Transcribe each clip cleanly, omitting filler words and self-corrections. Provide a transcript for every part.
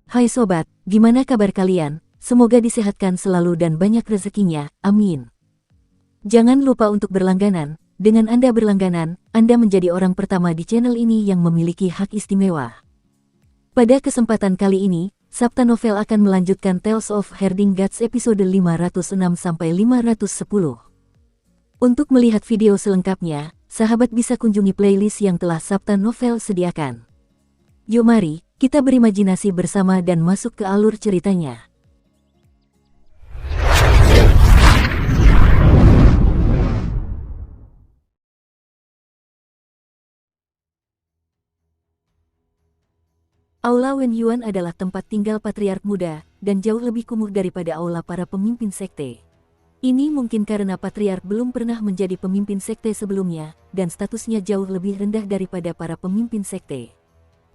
Hai sobat, gimana kabar kalian? Semoga disehatkan selalu dan banyak rezekinya, amin. Jangan lupa untuk berlangganan. Dengan Anda berlangganan, Anda menjadi orang pertama di channel ini yang memiliki hak istimewa. Pada kesempatan kali ini, Sabta Novel akan melanjutkan Tales of Herding Gods episode 506-510. Untuk melihat video selengkapnya, sahabat bisa kunjungi playlist yang telah Sabta Novel sediakan. Yuk mari, kita berimajinasi bersama dan masuk ke alur ceritanya. Aula Wenyuan adalah tempat tinggal patriark muda, dan jauh lebih kumuh daripada aula para pemimpin sekte. Ini mungkin karena patriark belum pernah menjadi pemimpin sekte sebelumnya, dan statusnya jauh lebih rendah daripada para pemimpin sekte.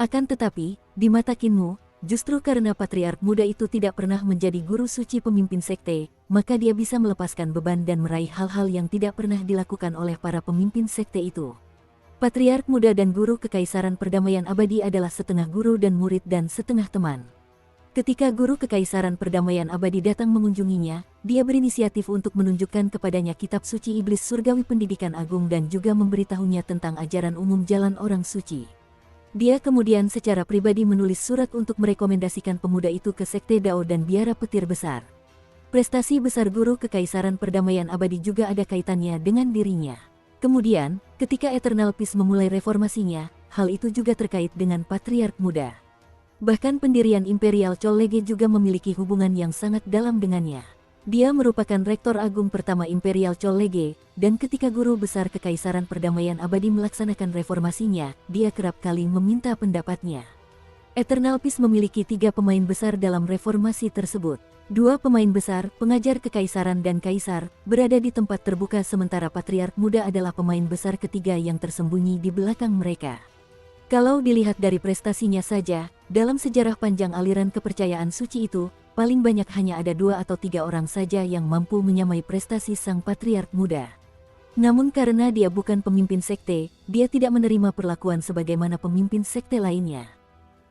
Akan tetapi, di mata Kinmu, justru karena patriark muda itu tidak pernah menjadi guru suci pemimpin sekte, maka dia bisa melepaskan beban dan meraih hal-hal yang tidak pernah dilakukan oleh para pemimpin sekte itu. Patriark muda dan guru Kekaisaran Perdamaian Abadi adalah setengah guru dan murid dan setengah teman. Ketika guru Kekaisaran Perdamaian Abadi datang mengunjunginya, dia berinisiatif untuk menunjukkan kepadanya kitab suci iblis surgawi pendidikan agung dan juga memberitahunya tentang ajaran umum jalan orang suci. Dia kemudian secara pribadi menulis surat untuk merekomendasikan pemuda itu ke sekte Dao dan biara petir besar. Prestasi besar guru Kekaisaran Perdamaian Abadi juga ada kaitannya dengan dirinya. Kemudian, ketika Eternal Peace memulai reformasinya, hal itu juga terkait dengan patriark muda. Bahkan pendirian Imperial College juga memiliki hubungan yang sangat dalam dengannya. Dia merupakan rektor agung pertama Imperial College, dan ketika guru besar Kekaisaran Perdamaian Abadi melaksanakan reformasinya, dia kerap kali meminta pendapatnya. Eternal Peace memiliki 3 pemain besar dalam reformasi tersebut. 2 pemain besar, pengajar Kekaisaran dan Kaisar, berada di tempat terbuka sementara Patriark Muda adalah pemain besar ketiga yang tersembunyi di belakang mereka. Kalau dilihat dari prestasinya saja, dalam sejarah panjang aliran kepercayaan suci itu, paling banyak hanya ada 2 atau 3 orang saja yang mampu menyamai prestasi sang Patriark Muda. Namun karena dia bukan pemimpin sekte, dia tidak menerima perlakuan sebagaimana pemimpin sekte lainnya.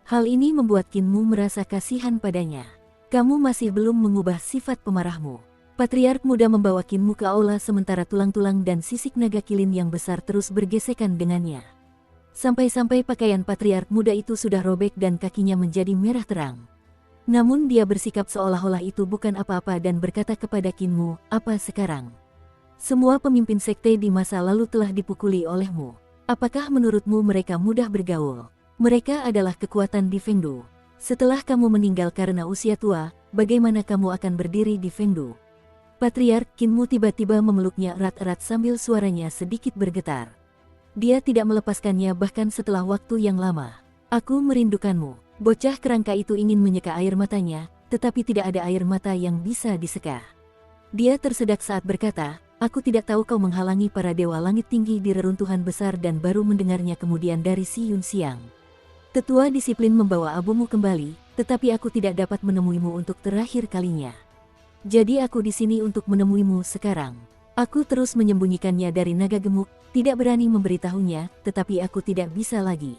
Hal ini membuat Kinmu merasa kasihan padanya. Kamu masih belum mengubah sifat pemarahmu. Patriark Muda membawa Kinmu ke aula sementara tulang-tulang dan sisik naga kilin yang besar terus bergesekan dengannya. Sampai-sampai pakaian Patriark Muda itu sudah robek dan kakinya menjadi merah terang. Namun dia bersikap seolah-olah itu bukan apa-apa dan berkata kepada Kinmu, "Apa sekarang? Semua pemimpin sekte di masa lalu telah dipukuli olehmu. Apakah menurutmu mereka mudah bergaul? Mereka adalah kekuatan di Fengdu. Setelah kamu meninggal karena usia tua, bagaimana kamu akan berdiri di Fengdu?" Patriark Kinmu tiba-tiba memeluknya erat-erat sambil suaranya sedikit bergetar. Dia tidak melepaskannya bahkan setelah waktu yang lama. "Aku merindukanmu." Bocah kerangka itu ingin menyeka air matanya, tetapi tidak ada air mata yang bisa diseka. Dia tersedak saat berkata, "Aku tidak tahu kau menghalangi para dewa langit tinggi di reruntuhan besar dan baru mendengarnya kemudian dari Si Yun Xiang. Tetua disiplin membawa abumu kembali, tetapi aku tidak dapat menemuimu untuk terakhir kalinya. Jadi aku di sini untuk menemuimu sekarang. Aku terus menyembunyikannya dari naga gemuk, tidak berani memberitahunya, tetapi aku tidak bisa lagi."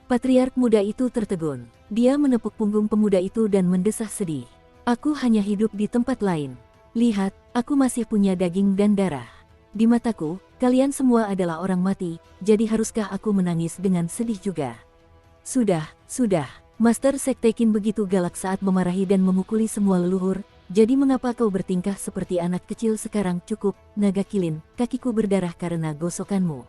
Patriark Muda itu tertegun. Dia menepuk punggung pemuda itu dan mendesah sedih. "Aku hanya hidup di tempat lain. Lihat, aku masih punya daging dan darah. Di mataku, kalian semua adalah orang mati, jadi haruskah aku menangis dengan sedih juga?" Sudah. Master Sekte Qin begitu galak saat memarahi dan memukuli semua leluhur, jadi mengapa kau bertingkah seperti anak kecil sekarang? Cukup, naga kilin, kakiku berdarah karena gosokanmu.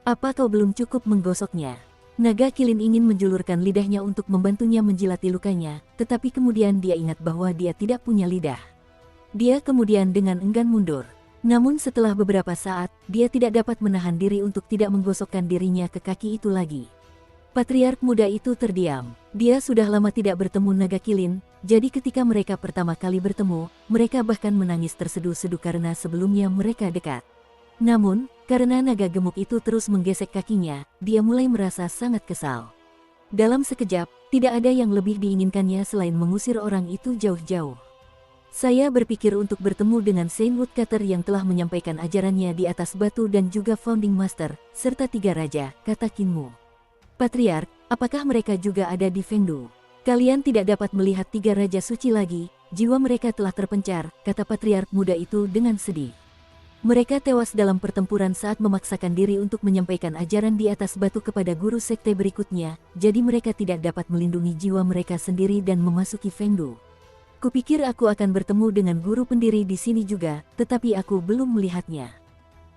Apa kau belum cukup menggosoknya? Naga kilin ingin menjulurkan lidahnya untuk membantunya menjilati lukanya, tetapi kemudian dia ingat bahwa dia tidak punya lidah. Dia kemudian dengan enggan mundur. Namun setelah beberapa saat, dia tidak dapat menahan diri untuk tidak menggosokkan dirinya ke kaki itu lagi. Patriark Muda itu terdiam. Dia sudah lama tidak bertemu naga kilin, jadi ketika mereka pertama kali bertemu, mereka bahkan menangis terseduh-seduh karena sebelumnya mereka dekat. Namun, karena naga gemuk itu terus menggesek kakinya, dia mulai merasa sangat kesal. Dalam sekejap, tidak ada yang lebih diinginkannya selain mengusir orang itu jauh-jauh. "Saya berpikir untuk bertemu dengan Saint Woodcutter yang telah menyampaikan ajarannya di atas batu dan juga Founding Master, serta 3 raja," kata Kinmu. "Patriark, apakah mereka juga ada di Fengdu?" Kalian tidak dapat melihat tiga raja suci lagi, jiwa mereka telah terpencar, kata patriark muda itu dengan sedih. Mereka tewas dalam pertempuran saat memaksakan diri untuk menyampaikan ajaran di atas batu kepada guru sekte berikutnya, jadi mereka tidak dapat melindungi jiwa mereka sendiri dan memasuki Fengdu. Kupikir aku akan bertemu dengan guru pendiri di sini juga, tetapi aku belum melihatnya.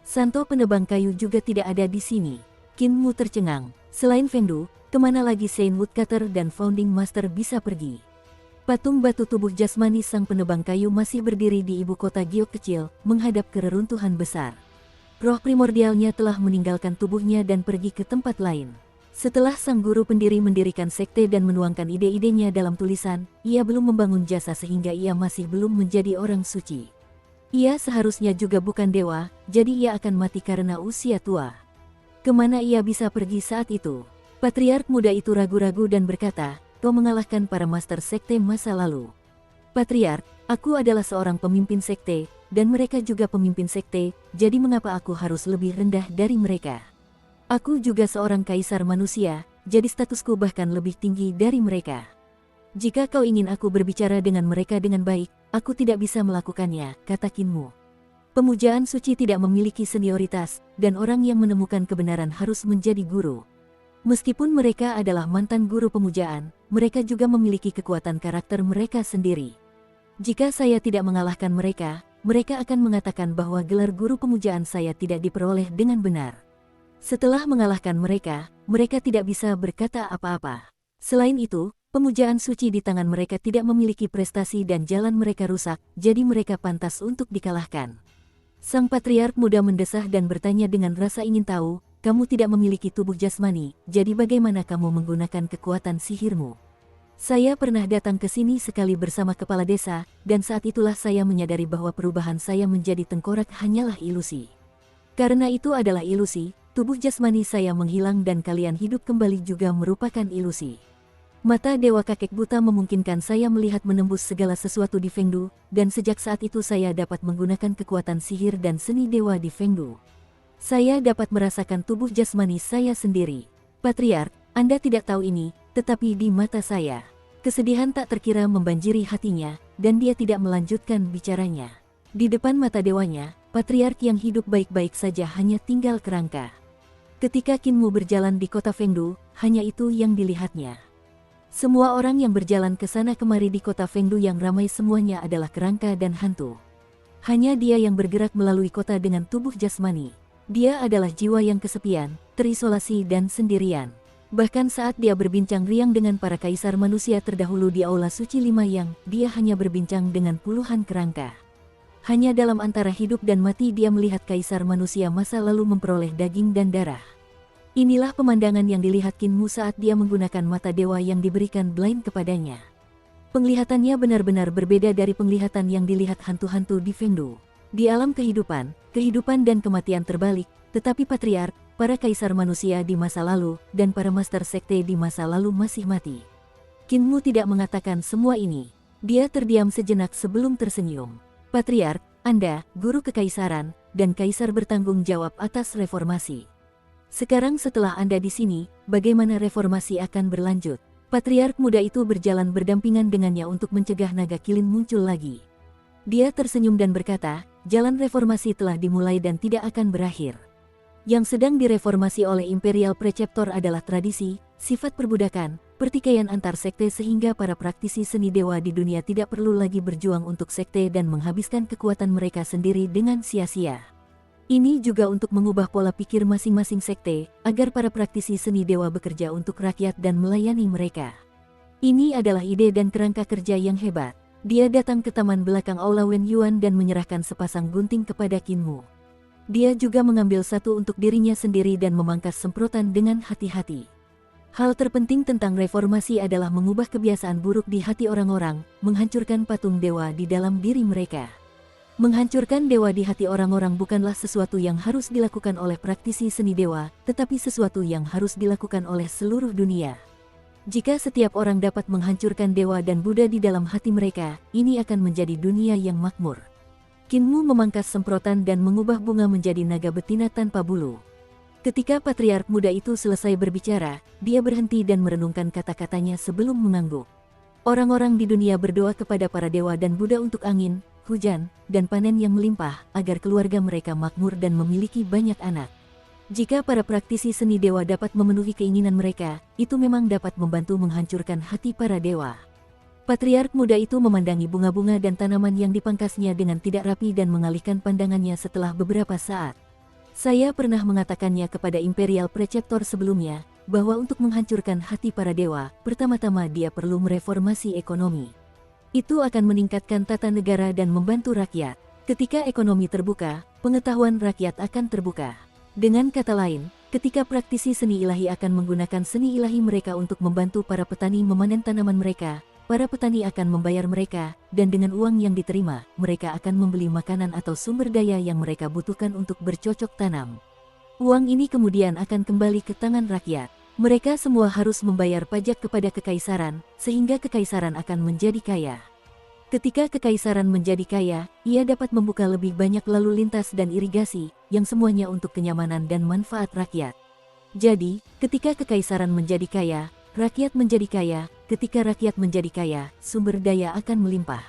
Santo penebang kayu juga tidak ada di sini. Qin Mu tercengang. Selain Fengdu, kemana lagi Saint Woodcutter dan Founding Master bisa pergi? Patung batu tubuh jasmani sang penebang kayu masih berdiri di ibu kota giok kecil, menghadap ke reruntuhan besar. Roh primordialnya telah meninggalkan tubuhnya dan pergi ke tempat lain. Setelah sang guru pendiri mendirikan sekte dan menuangkan ide-idenya dalam tulisan, ia belum membangun jasa sehingga ia masih belum menjadi orang suci. Ia seharusnya juga bukan dewa, jadi ia akan mati karena usia tua. Kemana ia bisa pergi saat itu? Patriark muda itu ragu-ragu dan berkata, "Kau mengalahkan para master sekte masa lalu." "Patriark, aku adalah seorang pemimpin sekte, dan mereka juga pemimpin sekte, jadi mengapa aku harus lebih rendah dari mereka? Aku juga seorang kaisar manusia, jadi statusku bahkan lebih tinggi dari mereka. Jika kau ingin aku berbicara dengan mereka dengan baik, aku tidak bisa melakukannya," kata Qin Mu. Pemujaan suci tidak memiliki senioritas, dan orang yang menemukan kebenaran harus menjadi guru. Meskipun mereka adalah mantan guru pemujaan, mereka juga memiliki kekuatan karakter mereka sendiri. Jika saya tidak mengalahkan mereka, mereka akan mengatakan bahwa gelar guru pemujaan saya tidak diperoleh dengan benar. Setelah mengalahkan mereka, mereka tidak bisa berkata apa-apa. Selain itu, pemujaan suci di tangan mereka tidak memiliki prestasi dan jalan mereka rusak, jadi mereka pantas untuk dikalahkan. Sang patriark muda mendesah dan bertanya dengan rasa ingin tahu, "Kamu tidak memiliki tubuh jasmani, jadi bagaimana kamu menggunakan kekuatan sihirmu?" "Saya pernah datang ke sini sekali bersama kepala desa, dan saat itulah saya menyadari bahwa perubahan saya menjadi tengkorak hanyalah ilusi. Karena itu adalah ilusi, tubuh jasmani saya menghilang dan kalian hidup kembali juga merupakan ilusi. Mata dewa kakek buta memungkinkan saya melihat menembus segala sesuatu di Fengdu, dan sejak saat itu saya dapat menggunakan kekuatan sihir dan seni dewa di Fengdu. Saya dapat merasakan tubuh jasmani saya sendiri. Patriark, Anda tidak tahu ini, tetapi di mata saya." Kesedihan tak terkira membanjiri hatinya, dan dia tidak melanjutkan bicaranya. Di depan mata dewanya, patriark yang hidup baik-baik saja hanya tinggal kerangka. Ketika Qin Mu berjalan di kota Fengdu, hanya itu yang dilihatnya. Semua orang yang berjalan ke sana kemari di kota Fengdu yang ramai semuanya adalah kerangka dan hantu. Hanya dia yang bergerak melalui kota dengan tubuh jasmani. Dia adalah jiwa yang kesepian, terisolasi dan sendirian. Bahkan saat dia berbincang riang dengan para kaisar manusia terdahulu di Aula Suci 5 yang, dia hanya berbincang dengan puluhan kerangka. Hanya dalam antara hidup dan mati dia melihat kaisar manusia masa lalu memperoleh daging dan darah. Inilah pemandangan yang dilihat Qin Mu saat dia menggunakan mata dewa yang diberikan blind kepadanya. Penglihatannya benar-benar berbeda dari penglihatan yang dilihat hantu-hantu di Fengdu. Di alam kehidupan dan kematian terbalik, tetapi patriark, para kaisar manusia di masa lalu, dan para master sekte di masa lalu masih mati. Qin Mu tidak mengatakan semua ini. Dia terdiam sejenak sebelum tersenyum. "Patriark, Anda, guru kekaisaran, dan kaisar bertanggung jawab atas reformasi. Sekarang setelah Anda di sini, bagaimana reformasi akan berlanjut?" Patriark muda itu berjalan berdampingan dengannya untuk mencegah naga kilin muncul lagi. Dia tersenyum dan berkata, "Jalan reformasi telah dimulai dan tidak akan berakhir. Yang sedang direformasi oleh Imperial Preceptor adalah tradisi, sifat perbudakan, pertikaian antar sekte sehingga para praktisi seni dewa di dunia tidak perlu lagi berjuang untuk sekte dan menghabiskan kekuatan mereka sendiri dengan sia-sia. Ini juga untuk mengubah pola pikir masing-masing sekte, agar para praktisi seni dewa bekerja untuk rakyat dan melayani mereka. Ini adalah ide dan kerangka kerja yang hebat." Dia datang ke taman belakang Aula Wen Yuan dan menyerahkan sepasang gunting kepada Qin Mu. Dia juga mengambil satu untuk dirinya sendiri dan memangkas semprotan dengan hati-hati. Hal terpenting tentang reformasi adalah mengubah kebiasaan buruk di hati orang-orang, menghancurkan patung dewa di dalam diri mereka. Menghancurkan dewa di hati orang-orang bukanlah sesuatu yang harus dilakukan oleh praktisi seni dewa, tetapi sesuatu yang harus dilakukan oleh seluruh dunia. Jika setiap orang dapat menghancurkan dewa dan Buddha di dalam hati mereka, ini akan menjadi dunia yang makmur. Qin Mu memangkas semprotan dan mengubah bunga menjadi naga betina tanpa bulu. Ketika patriark muda itu selesai berbicara, dia berhenti dan merenungkan kata-katanya sebelum mengangguk. Orang-orang di dunia berdoa kepada para dewa dan Buddha untuk angin, hujan, dan panen yang melimpah, agar keluarga mereka makmur dan memiliki banyak anak. Jika para praktisi seni dewa dapat memenuhi keinginan mereka, itu memang dapat membantu menghancurkan hati para dewa. Patriark muda itu memandangi bunga-bunga dan tanaman yang dipangkasnya dengan tidak rapi dan mengalihkan pandangannya setelah beberapa saat. Saya pernah mengatakannya kepada Imperial Preceptor sebelumnya, bahwa untuk menghancurkan hati para dewa, pertama-tama dia perlu mereformasi ekonomi. Itu akan meningkatkan tata negara dan membantu rakyat. Ketika ekonomi terbuka, pengetahuan rakyat akan terbuka. Dengan kata lain, ketika praktisi seni ilahi akan menggunakan seni ilahi mereka untuk membantu para petani memanen tanaman mereka, para petani akan membayar mereka, dan dengan uang yang diterima, mereka akan membeli makanan atau sumber daya yang mereka butuhkan untuk bercocok tanam. Uang ini kemudian akan kembali ke tangan rakyat. Mereka semua harus membayar pajak kepada kekaisaran, sehingga kekaisaran akan menjadi kaya. Ketika kekaisaran menjadi kaya, ia dapat membuka lebih banyak lalu lintas dan irigasi, yang semuanya untuk kenyamanan dan manfaat rakyat. Jadi, ketika kekaisaran menjadi kaya, rakyat menjadi kaya. Ketika rakyat menjadi kaya, sumber daya akan melimpah.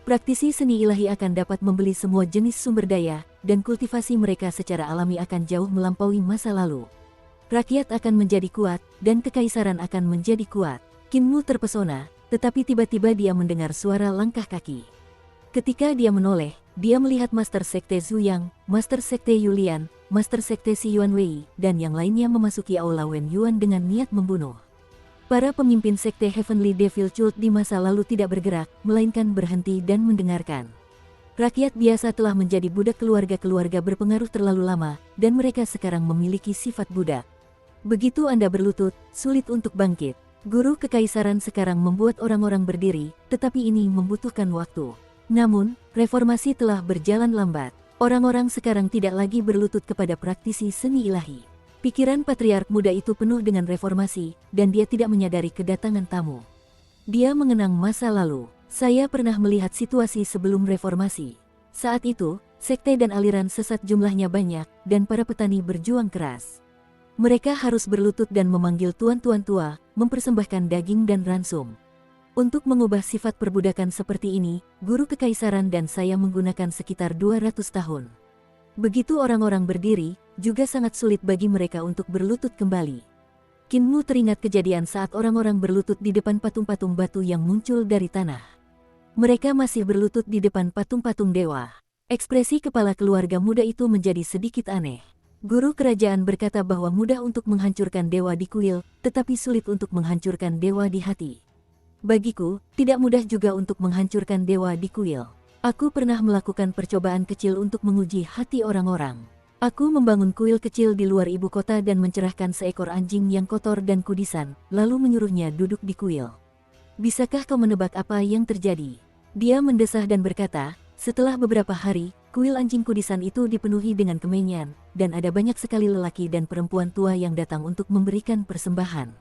Praktisi seni ilahi akan dapat membeli semua jenis sumber daya, dan kultivasi mereka secara alami akan jauh melampaui masa lalu. Rakyat akan menjadi kuat, dan kekaisaran akan menjadi kuat. Kinmu terpesona, tetapi tiba-tiba dia mendengar suara langkah kaki. Ketika dia menoleh, dia melihat Master Sekte Zhu Yang, Master Sekte Yulian, Master Sekte Si Yuan Wei, dan yang lainnya memasuki aula Wen Yuan dengan niat membunuh. Para pemimpin sekte Heavenly Devil Cult di masa lalu tidak bergerak, melainkan berhenti dan mendengarkan. Rakyat biasa telah menjadi budak keluarga-keluarga berpengaruh terlalu lama, dan mereka sekarang memiliki sifat budak. Begitu Anda berlutut, sulit untuk bangkit. Guru kekaisaran sekarang membuat orang-orang berdiri, tetapi ini membutuhkan waktu. Namun, reformasi telah berjalan lambat. Orang-orang sekarang tidak lagi berlutut kepada praktisi seni ilahi. Pikiran patriark muda itu penuh dengan reformasi, dan dia tidak menyadari kedatangan tamu. Dia mengenang masa lalu. Saya pernah melihat situasi sebelum reformasi. Saat itu, sekte dan aliran sesat jumlahnya banyak, dan para petani berjuang keras. Mereka harus berlutut dan memanggil tuan-tuan tua, mempersembahkan daging dan ransum. Untuk mengubah sifat perbudakan seperti ini, guru kekaisaran dan saya menggunakan sekitar 200 tahun. Begitu orang-orang berdiri, juga sangat sulit bagi mereka untuk berlutut kembali. Kinmu teringat kejadian saat orang-orang berlutut di depan patung-patung batu yang muncul dari tanah. Mereka masih berlutut di depan patung-patung dewa. Ekspresi kepala keluarga muda itu menjadi sedikit aneh. Guru kerajaan berkata bahwa mudah untuk menghancurkan dewa di kuil, tetapi sulit untuk menghancurkan dewa di hati. Bagiku, tidak mudah juga untuk menghancurkan dewa di kuil. Aku pernah melakukan percobaan kecil untuk menguji hati orang-orang. Aku membangun kuil kecil di luar ibu kota dan mencerahkan seekor anjing yang kotor dan kudisan, lalu menyuruhnya duduk di kuil. Bisakah kau menebak apa yang terjadi? Dia mendesah dan berkata, setelah beberapa hari, kuil anjing kudisan itu dipenuhi dengan kemenyan, dan ada banyak sekali lelaki dan perempuan tua yang datang untuk memberikan persembahan.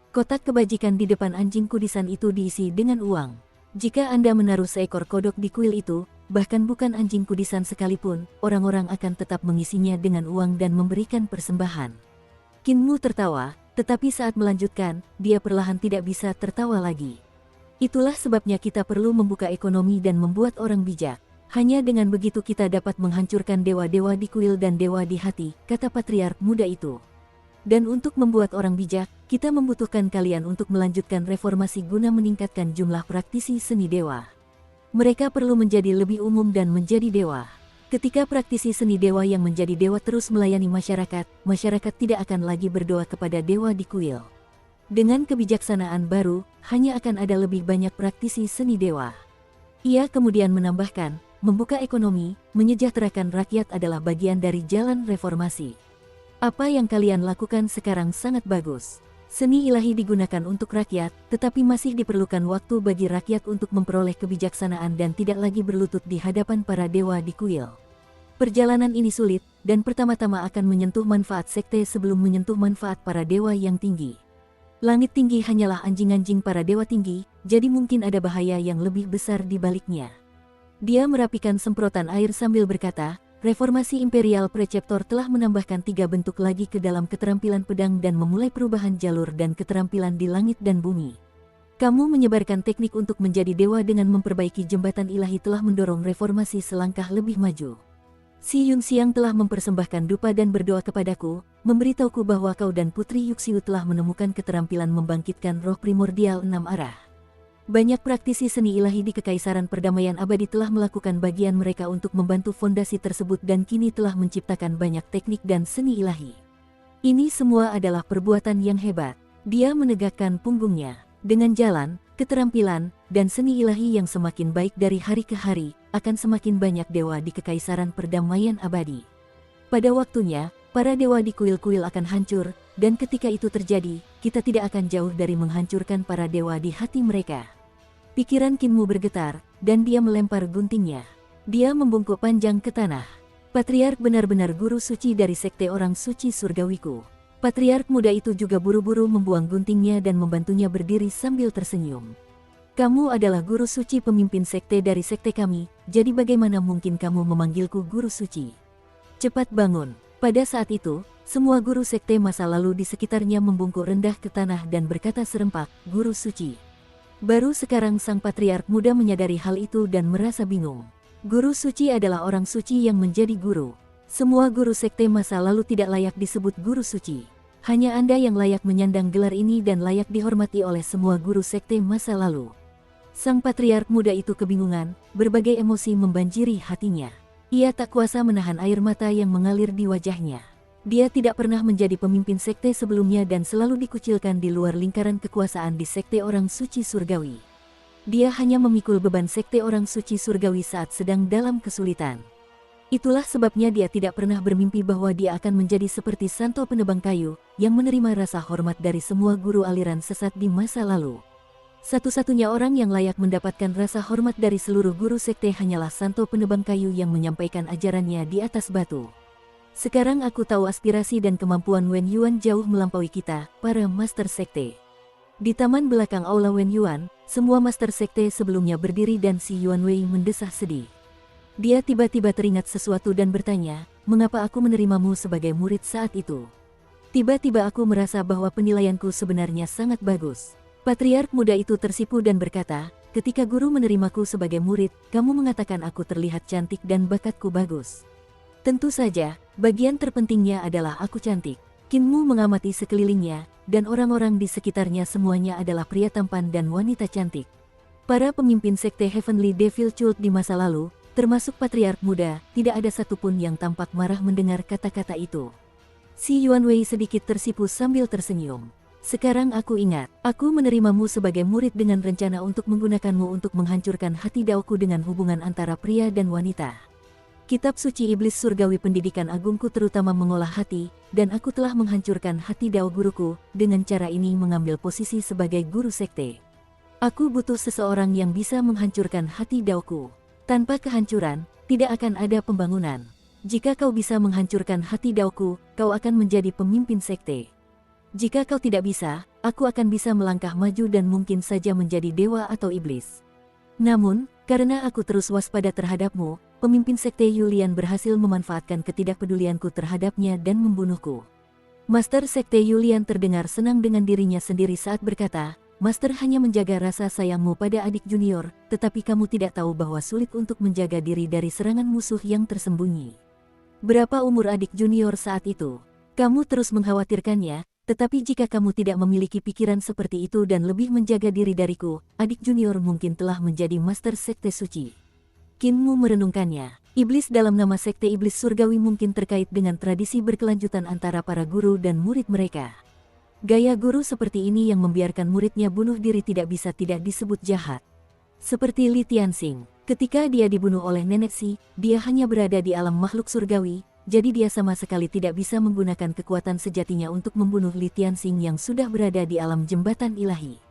Kotak kebajikan di depan anjing kudisan itu diisi dengan uang. Jika Anda menaruh seekor kodok di kuil itu, bahkan bukan anjing kudisan sekalipun, orang-orang akan tetap mengisinya dengan uang dan memberikan persembahan. Kinmu tertawa, tetapi saat melanjutkan, dia perlahan tidak bisa tertawa lagi. Itulah sebabnya kita perlu membuka ekonomi dan membuat orang bijak. Hanya dengan begitu kita dapat menghancurkan dewa-dewa di kuil dan dewa di hati, kata patriark muda itu. Dan untuk membuat orang bijak, kita membutuhkan kalian untuk melanjutkan reformasi guna meningkatkan jumlah praktisi seni dewa. Mereka perlu menjadi lebih umum dan menjadi dewa. Ketika praktisi seni dewa yang menjadi dewa terus melayani masyarakat, masyarakat tidak akan lagi berdoa kepada dewa di kuil. Dengan kebijaksanaan baru, hanya akan ada lebih banyak praktisi seni dewa. Ia kemudian menambahkan, membuka ekonomi, menyejahterakan rakyat adalah bagian dari jalan reformasi. Apa yang kalian lakukan sekarang sangat bagus. Seni ilahi digunakan untuk rakyat, tetapi masih diperlukan waktu bagi rakyat untuk memperoleh kebijaksanaan dan tidak lagi berlutut di hadapan para dewa di kuil. Perjalanan ini sulit, dan pertama-tama akan menyentuh manfaat sekte sebelum menyentuh manfaat para dewa yang tinggi. Langit tinggi hanyalah anjing-anjing para dewa tinggi, jadi mungkin ada bahaya yang lebih besar di baliknya. Dia merapikan semprotan air sambil berkata, reformasi Imperial Preceptor telah menambahkan 3 bentuk lagi ke dalam keterampilan pedang dan memulai perubahan jalur dan keterampilan di langit dan bumi. Kamu menyebarkan teknik untuk menjadi dewa dengan memperbaiki jembatan ilahi telah mendorong reformasi selangkah lebih maju. Si Yunxiang telah mempersembahkan dupa dan berdoa kepadaku, memberitahuku bahwa kau dan Putri Yuxiu telah menemukan keterampilan membangkitkan roh primordial 6 arah. Banyak praktisi seni ilahi di Kekaisaran Perdamaian Abadi telah melakukan bagian mereka untuk membantu fondasi tersebut dan kini telah menciptakan banyak teknik dan seni ilahi. Ini semua adalah perbuatan yang hebat. Dia menegakkan punggungnya. Dengan jalan, keterampilan, dan seni ilahi yang semakin baik dari hari ke hari, akan semakin banyak dewa di Kekaisaran Perdamaian Abadi. Pada waktunya, para dewa di kuil-kuil akan hancur, dan ketika itu terjadi, kita tidak akan jauh dari menghancurkan para dewa di hati mereka. Pikiran Kinmu bergetar, dan dia melempar guntingnya. Dia membungkuk panjang ke tanah. Patriark benar-benar guru suci dari sekte orang suci surgawiku. Patriark muda itu juga buru-buru membuang guntingnya dan membantunya berdiri sambil tersenyum. Kamu adalah guru suci pemimpin sekte dari sekte kami, jadi bagaimana mungkin kamu memanggilku guru suci? Cepat bangun. Pada saat itu, semua guru sekte masa lalu di sekitarnya membungkuk rendah ke tanah dan berkata serempak, guru suci. Baru sekarang sang patriark muda menyadari hal itu dan merasa bingung. Guru suci adalah orang suci yang menjadi guru. Semua guru sekte masa lalu tidak layak disebut guru suci. Hanya Anda yang layak menyandang gelar ini dan layak dihormati oleh semua guru sekte masa lalu. Sang patriark muda itu kebingungan, berbagai emosi membanjiri hatinya. Ia tak kuasa menahan air mata yang mengalir di wajahnya. Dia tidak pernah menjadi pemimpin sekte sebelumnya dan selalu dikucilkan di luar lingkaran kekuasaan di sekte orang suci surgawi. Dia hanya memikul beban sekte orang suci surgawi saat sedang dalam kesulitan. Itulah sebabnya dia tidak pernah bermimpi bahwa dia akan menjadi seperti Santo Penebang Kayu, yang menerima rasa hormat dari semua guru aliran sesat di masa lalu. Satu-satunya orang yang layak mendapatkan rasa hormat dari seluruh guru sekte hanyalah Santo Penebang Kayu yang menyampaikan ajarannya di atas batu. Sekarang aku tahu aspirasi dan kemampuan Wen Yuan jauh melampaui kita, para master sekte. Di taman belakang aula Wen Yuan, semua master sekte sebelumnya berdiri dan si Yuan Wei mendesah sedih. Dia tiba-tiba teringat sesuatu dan bertanya, mengapa aku menerimamu sebagai murid saat itu? Tiba-tiba aku merasa bahwa penilaianku sebenarnya sangat bagus. Patriark muda itu tersipu dan berkata, ketika guru menerimaku sebagai murid, kamu mengatakan aku terlihat cantik dan bakatku bagus. Tentu saja, bagian terpentingnya adalah aku cantik. Kinmu mengamati sekelilingnya, dan orang-orang di sekitarnya semuanya adalah pria tampan dan wanita cantik. Para pemimpin sekte Heavenly Devil Cult di masa lalu, termasuk patriark muda, tidak ada satupun yang tampak marah mendengar kata-kata itu. Si Yuan Wei sedikit tersipu sambil tersenyum. Sekarang aku ingat, aku menerimamu sebagai murid dengan rencana untuk menggunakanmu untuk menghancurkan hati daoku dengan hubungan antara pria dan wanita. Kitab suci iblis surgawi pendidikan agungku terutama mengolah hati, dan aku telah menghancurkan hati dao guruku, dengan cara ini mengambil posisi sebagai guru sekte. Aku butuh seseorang yang bisa menghancurkan hati daoku. Tanpa kehancuran, tidak akan ada pembangunan. Jika kau bisa menghancurkan hati daoku, kau akan menjadi pemimpin sekte. Jika kau tidak bisa, aku akan bisa melangkah maju dan mungkin saja menjadi dewa atau iblis. Namun, karena aku terus waspada terhadapmu, pemimpin sekte Yulian berhasil memanfaatkan ketidakpedulianku terhadapnya dan membunuhku. Master sekte Yulian terdengar senang dengan dirinya sendiri saat berkata, Master hanya menjaga rasa sayangmu pada adik junior, tetapi kamu tidak tahu bahwa sulit untuk menjaga diri dari serangan musuh yang tersembunyi. Berapa umur adik junior saat itu? Kamu terus mengkhawatirkannya, tetapi jika kamu tidak memiliki pikiran seperti itu dan lebih menjaga diri dariku, adik junior mungkin telah menjadi master sekte suci. Kinmu merenungkannya. Iblis dalam nama sekte iblis surgawi mungkin terkait dengan tradisi berkelanjutan antara para guru dan murid mereka. Gaya guru seperti ini yang membiarkan muridnya bunuh diri tidak bisa tidak disebut jahat. Seperti Li Tianxing, ketika dia dibunuh oleh nenek Si, dia hanya berada di alam makhluk surgawi, jadi dia sama sekali tidak bisa menggunakan kekuatan sejatinya untuk membunuh Li Tianxing yang sudah berada di alam jembatan ilahi.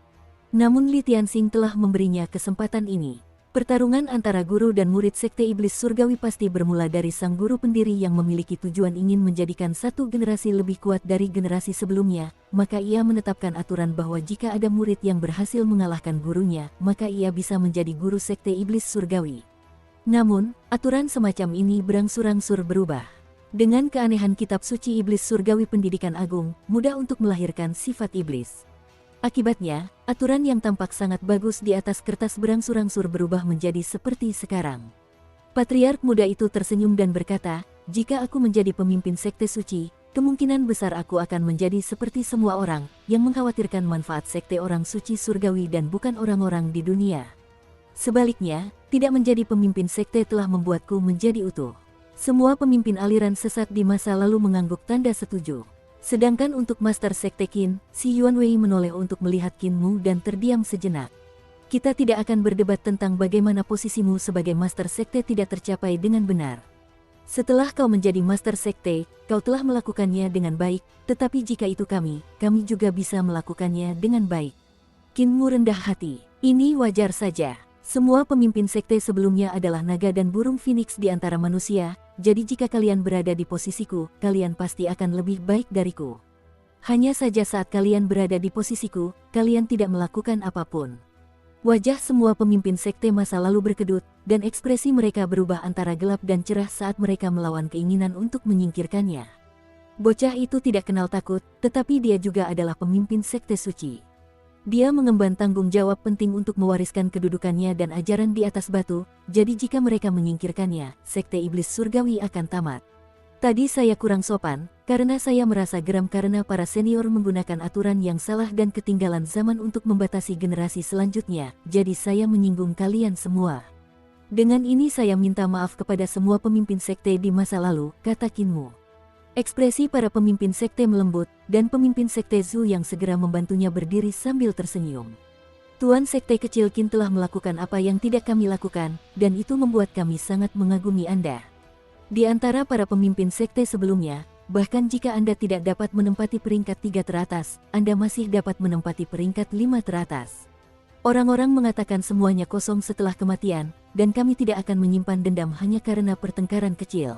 Namun Li Tianxing telah memberinya kesempatan ini. Pertarungan antara guru dan murid sekte iblis surgawi pasti bermula dari sang guru pendiri yang memiliki tujuan ingin menjadikan satu generasi lebih kuat dari generasi sebelumnya, maka ia menetapkan aturan bahwa jika ada murid yang berhasil mengalahkan gurunya, maka ia bisa menjadi guru sekte iblis surgawi. Namun, aturan semacam ini berangsur-angsur berubah. Dengan keanehan kitab suci iblis surgawi pendidikan agung, mudah untuk melahirkan sifat iblis. Akibatnya, aturan yang tampak sangat bagus di atas kertas berangsur-angsur berubah menjadi seperti sekarang. Patriark muda itu tersenyum dan berkata, "Jika aku menjadi pemimpin sekte suci, kemungkinan besar aku akan menjadi seperti semua orang yang mengkhawatirkan manfaat sekte orang suci surgawi dan bukan orang-orang di dunia. Sebaliknya, tidak menjadi pemimpin sekte telah membuatku menjadi utuh." Semua pemimpin aliran sesat di masa lalu mengangguk tanda setuju. Sedangkan untuk Master Sekte Qin, si Yuanwei menoleh untuk melihat Qin Mu dan terdiam sejenak. "Kita tidak akan berdebat tentang bagaimana posisimu sebagai Master Sekte tidak tercapai dengan benar. Setelah kau menjadi Master Sekte, kau telah melakukannya dengan baik, tetapi jika itu kami juga bisa melakukannya dengan baik." Qin Mu rendah hati. "Ini wajar saja. Semua pemimpin sekte sebelumnya adalah naga dan burung phoenix di antara manusia, jadi jika kalian berada di posisiku, kalian pasti akan lebih baik dariku. Hanya saja saat kalian berada di posisiku, kalian tidak melakukan apapun." Wajah semua pemimpin sekte masa lalu berkedut, dan ekspresi mereka berubah antara gelap dan cerah saat mereka melawan keinginan untuk menyingkirkannya. Bocah itu tidak kenal takut, tetapi dia juga adalah pemimpin sekte suci. Dia mengemban tanggung jawab penting untuk mewariskan kedudukannya dan ajaran di atas batu, jadi jika mereka menyingkirkannya, sekte iblis surgawi akan tamat. "Tadi saya kurang sopan, karena saya merasa geram karena para senior menggunakan aturan yang salah dan ketinggalan zaman untuk membatasi generasi selanjutnya, jadi saya menyinggung kalian semua. Dengan ini saya minta maaf kepada semua pemimpin sekte di masa lalu," kata Qin Mu. Ekspresi para pemimpin sekte melembut, dan pemimpin sekte Zhu yang segera membantunya berdiri sambil tersenyum. "Tuan sekte kecil Qin telah melakukan apa yang tidak kami lakukan, dan itu membuat kami sangat mengagumi Anda. Di antara para pemimpin sekte sebelumnya, bahkan jika Anda tidak dapat menempati peringkat 3 teratas, Anda masih dapat menempati peringkat 5 teratas. Orang-orang mengatakan semuanya kosong setelah kematian, dan kami tidak akan menyimpan dendam hanya karena pertengkaran kecil."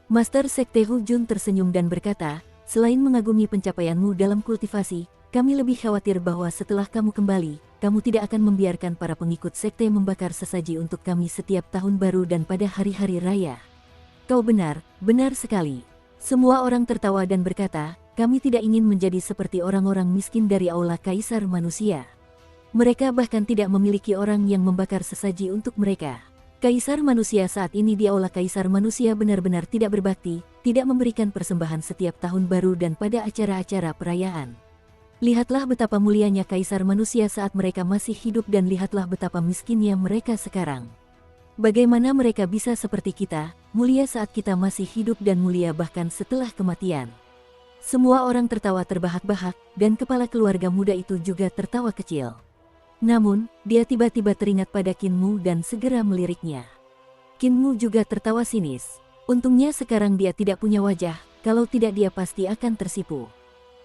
Master Sekte Hu Jun tersenyum dan berkata, "Selain mengagumi pencapaianmu dalam kultivasi, kami lebih khawatir bahwa setelah kamu kembali, kamu tidak akan membiarkan para pengikut sekte membakar sesaji untuk kami setiap tahun baru dan pada hari-hari raya." "Kau benar, benar sekali." Semua orang tertawa dan berkata, "Kami tidak ingin menjadi seperti orang-orang miskin dari aula kaisar manusia. Mereka bahkan tidak memiliki orang yang membakar sesaji untuk mereka. Kaisar manusia saat ini di aula kaisar manusia benar-benar tidak berbakti, tidak memberikan persembahan setiap tahun baru dan pada acara-acara perayaan. Lihatlah betapa mulianya kaisar manusia saat mereka masih hidup dan lihatlah betapa miskinnya mereka sekarang. Bagaimana mereka bisa seperti kita, mulia saat kita masih hidup dan mulia bahkan setelah kematian." Semua orang tertawa terbahak-bahak, dan kepala keluarga muda itu juga tertawa kecil. Namun, dia tiba-tiba teringat pada Qin Mu dan segera meliriknya. Qin Mu juga tertawa sinis. Untungnya sekarang dia tidak punya wajah, kalau tidak dia pasti akan tersipu.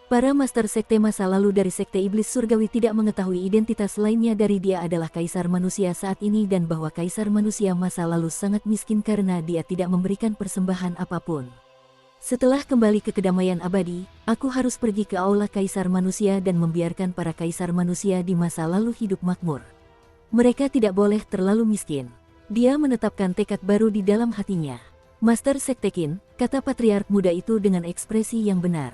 Para master sekte masa lalu dari sekte iblis surgawi tidak mengetahui identitas lainnya dari dia adalah kaisar manusia saat ini dan bahwa kaisar manusia masa lalu sangat miskin karena dia tidak memberikan persembahan apapun. "Setelah kembali ke kedamaian abadi, aku harus pergi ke aula kaisar manusia dan membiarkan para kaisar manusia di masa lalu hidup makmur. Mereka tidak boleh terlalu miskin." Dia menetapkan tekad baru di dalam hatinya. "Master Sekte Qin," kata patriark muda itu dengan ekspresi yang benar.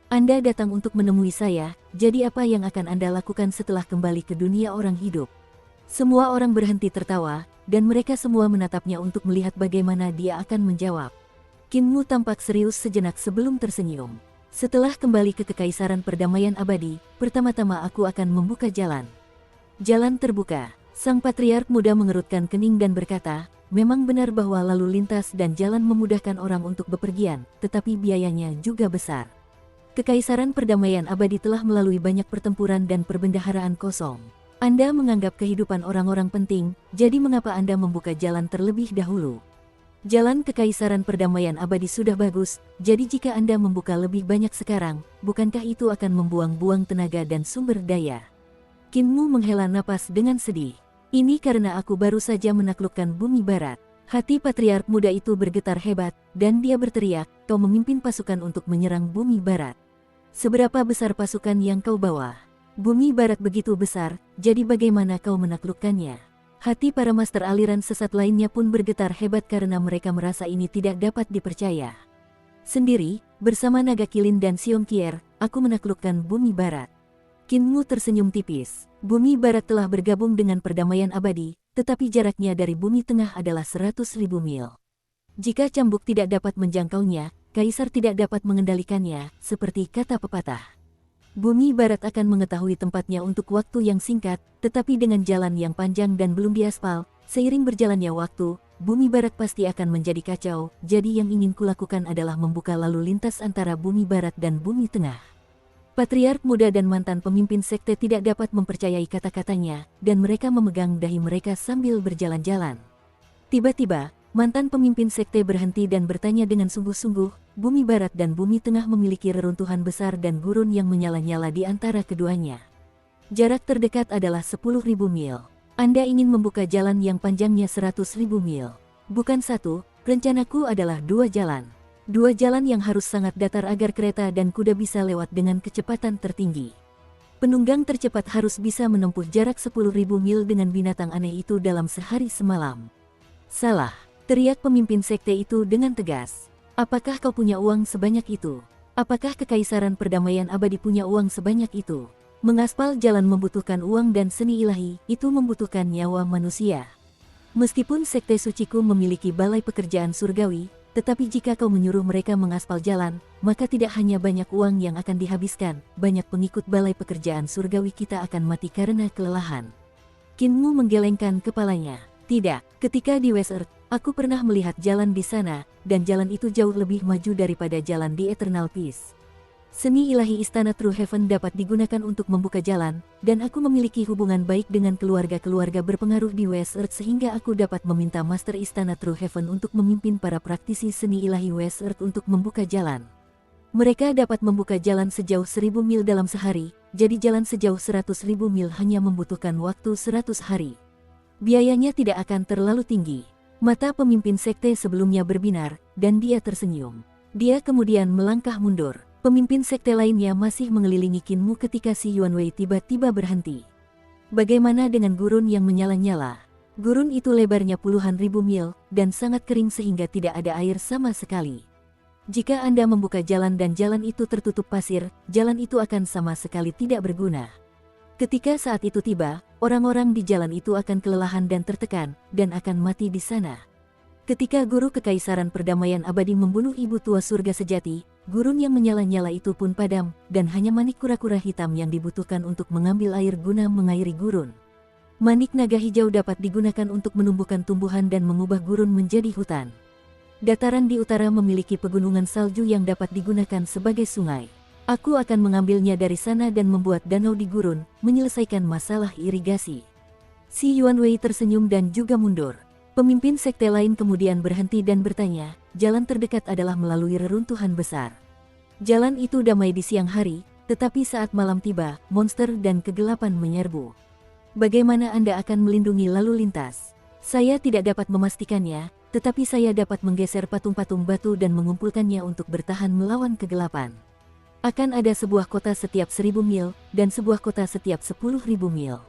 "Anda datang untuk menemui saya, jadi apa yang akan Anda lakukan setelah kembali ke dunia orang hidup?" Semua orang berhenti tertawa, dan mereka semua menatapnya untuk melihat bagaimana dia akan menjawab. Qin Mu tampak serius sejenak sebelum tersenyum. "Setelah kembali ke Kekaisaran Perdamaian Abadi, pertama-tama aku akan membuka jalan." Jalan terbuka. Sang patriark muda mengerutkan kening dan berkata, "Memang benar bahwa lalu lintas dan jalan memudahkan orang untuk bepergian, tetapi biayanya juga besar. Kekaisaran Perdamaian Abadi telah melalui banyak pertempuran dan perbendaharaan kosong. Anda menganggap kehidupan orang-orang penting, jadi mengapa Anda membuka jalan terlebih dahulu? Jalan Kekaisaran Perdamaian Abadi sudah bagus, jadi jika Anda membuka lebih banyak sekarang, bukankah itu akan membuang-buang tenaga dan sumber daya?" Qin Mu menghela napas dengan sedih. "Ini karena aku baru saja menaklukkan bumi barat." Hati patriark muda itu bergetar hebat, dan dia berteriak, "Kau memimpin pasukan untuk menyerang bumi barat. Seberapa besar pasukan yang kau bawa? Bumi barat begitu besar, jadi bagaimana kau menaklukkannya?" Hati para master aliran sesat lainnya pun bergetar hebat karena mereka merasa ini tidak dapat dipercaya. "Sendiri, bersama naga Kilin dan Xiong Qier, aku menaklukkan bumi barat." Kinmu tersenyum tipis. Bumi barat telah bergabung dengan perdamaian abadi, tetapi jaraknya dari bumi tengah adalah 100.000 mil. Jika cambuk tidak dapat menjangkaunya, kaisar tidak dapat mengendalikannya, seperti kata pepatah. Bumi barat akan mengetahui tempatnya untuk waktu yang singkat, tetapi dengan jalan yang panjang dan belum diaspal, seiring berjalannya waktu, bumi barat pasti akan menjadi kacau. Jadi yang ingin kulakukan adalah membuka lalu lintas antara bumi barat dan bumi tengah. Patriark muda dan mantan pemimpin sekte tidak dapat mempercayai kata-katanya, dan mereka memegang dahi mereka sambil berjalan-jalan. Tiba-tiba, mantan pemimpin sekte berhenti dan bertanya dengan sungguh-sungguh, bumi barat dan bumi tengah memiliki reruntuhan besar dan gurun yang menyala-nyala di antara keduanya. Jarak terdekat adalah 10.000 mil. Anda ingin membuka jalan yang panjangnya 100.000 mil. Bukan satu, rencanaku adalah 2 jalan. 2 jalan yang harus sangat datar agar kereta dan kuda bisa lewat dengan kecepatan tertinggi. Penunggang tercepat harus bisa menempuh jarak 10.000 mil dengan binatang aneh itu dalam sehari semalam. Salah, teriak pemimpin sekte itu dengan tegas. Apakah kau punya uang sebanyak itu? Apakah kekaisaran perdamaian abadi punya uang sebanyak itu? Mengaspal jalan membutuhkan uang dan seni ilahi, itu membutuhkan nyawa manusia. Meskipun sekte suciku memiliki balai pekerjaan surgawi, tetapi jika kau menyuruh mereka mengaspal jalan, maka tidak hanya banyak uang yang akan dihabiskan, banyak pengikut balai pekerjaan surgawi kita akan mati karena kelelahan. Kinmu menggelengkan kepalanya. Tidak, ketika di West Earth, aku pernah melihat jalan di sana, dan jalan itu jauh lebih maju daripada jalan di Eternal Peace. Seni ilahi Istana True Heaven dapat digunakan untuk membuka jalan, dan aku memiliki hubungan baik dengan keluarga-keluarga berpengaruh di West Earth sehingga aku dapat meminta Master Istana True Heaven untuk memimpin para praktisi seni ilahi West Earth untuk membuka jalan. Mereka dapat membuka jalan sejauh 1.000 mil dalam sehari, jadi jalan sejauh 100.000 mil hanya membutuhkan waktu 100 hari. Biayanya tidak akan terlalu tinggi. Mata pemimpin sekte sebelumnya berbinar, dan dia tersenyum. Dia kemudian melangkah mundur. Pemimpin sekte lainnya masih mengelilingi Kinmu ketika si Yuanwei tiba-tiba berhenti. Bagaimana dengan gurun yang menyala-nyala? Gurun itu lebarnya puluhan ribu mil, dan sangat kering sehingga tidak ada air sama sekali. Jika Anda membuka jalan dan jalan itu tertutup pasir, jalan itu akan sama sekali tidak berguna. Ketika saat itu tiba, orang-orang di jalan itu akan kelelahan dan tertekan, dan akan mati di sana. Ketika guru kekaisaran perdamaian abadi membunuh ibu tua surga sejati, gurun yang menyala-nyala itu pun padam, dan hanya manik kura-kura hitam yang dibutuhkan untuk mengambil air guna mengairi gurun. Manik naga hijau dapat digunakan untuk menumbuhkan tumbuhan dan mengubah gurun menjadi hutan. Dataran di utara memiliki pegunungan salju yang dapat digunakan sebagai sungai. Aku akan mengambilnya dari sana dan membuat danau di gurun, menyelesaikan masalah irigasi. Si Yuanwei tersenyum dan juga mundur. Pemimpin sekte lain kemudian berhenti dan bertanya, jalan terdekat adalah melalui reruntuhan besar. Jalan itu damai di siang hari, tetapi saat malam tiba, monster dan kegelapan menyerbu. Bagaimana Anda akan melindungi lalu lintas? Saya tidak dapat memastikannya, tetapi saya dapat menggeser patung-patung batu dan mengumpulkannya untuk bertahan melawan kegelapan. Akan ada sebuah kota setiap 1.000 mil, dan sebuah kota setiap 10.000 mil.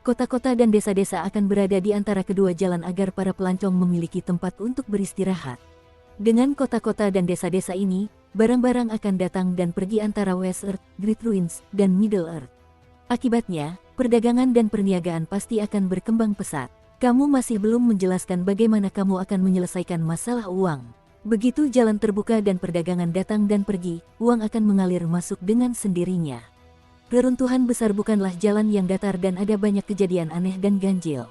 Kota-kota dan desa-desa akan berada di antara kedua jalan agar para pelancong memiliki tempat untuk beristirahat. Dengan kota-kota dan desa-desa ini, barang-barang akan datang dan pergi antara West Earth, Great Ruins, dan Middle Earth. Akibatnya, perdagangan dan perniagaan pasti akan berkembang pesat. Kamu masih belum menjelaskan bagaimana kamu akan menyelesaikan masalah uang. Begitu jalan terbuka dan perdagangan datang dan pergi, uang akan mengalir masuk dengan sendirinya. Reruntuhan besar bukanlah jalan yang datar dan ada banyak kejadian aneh dan ganjil.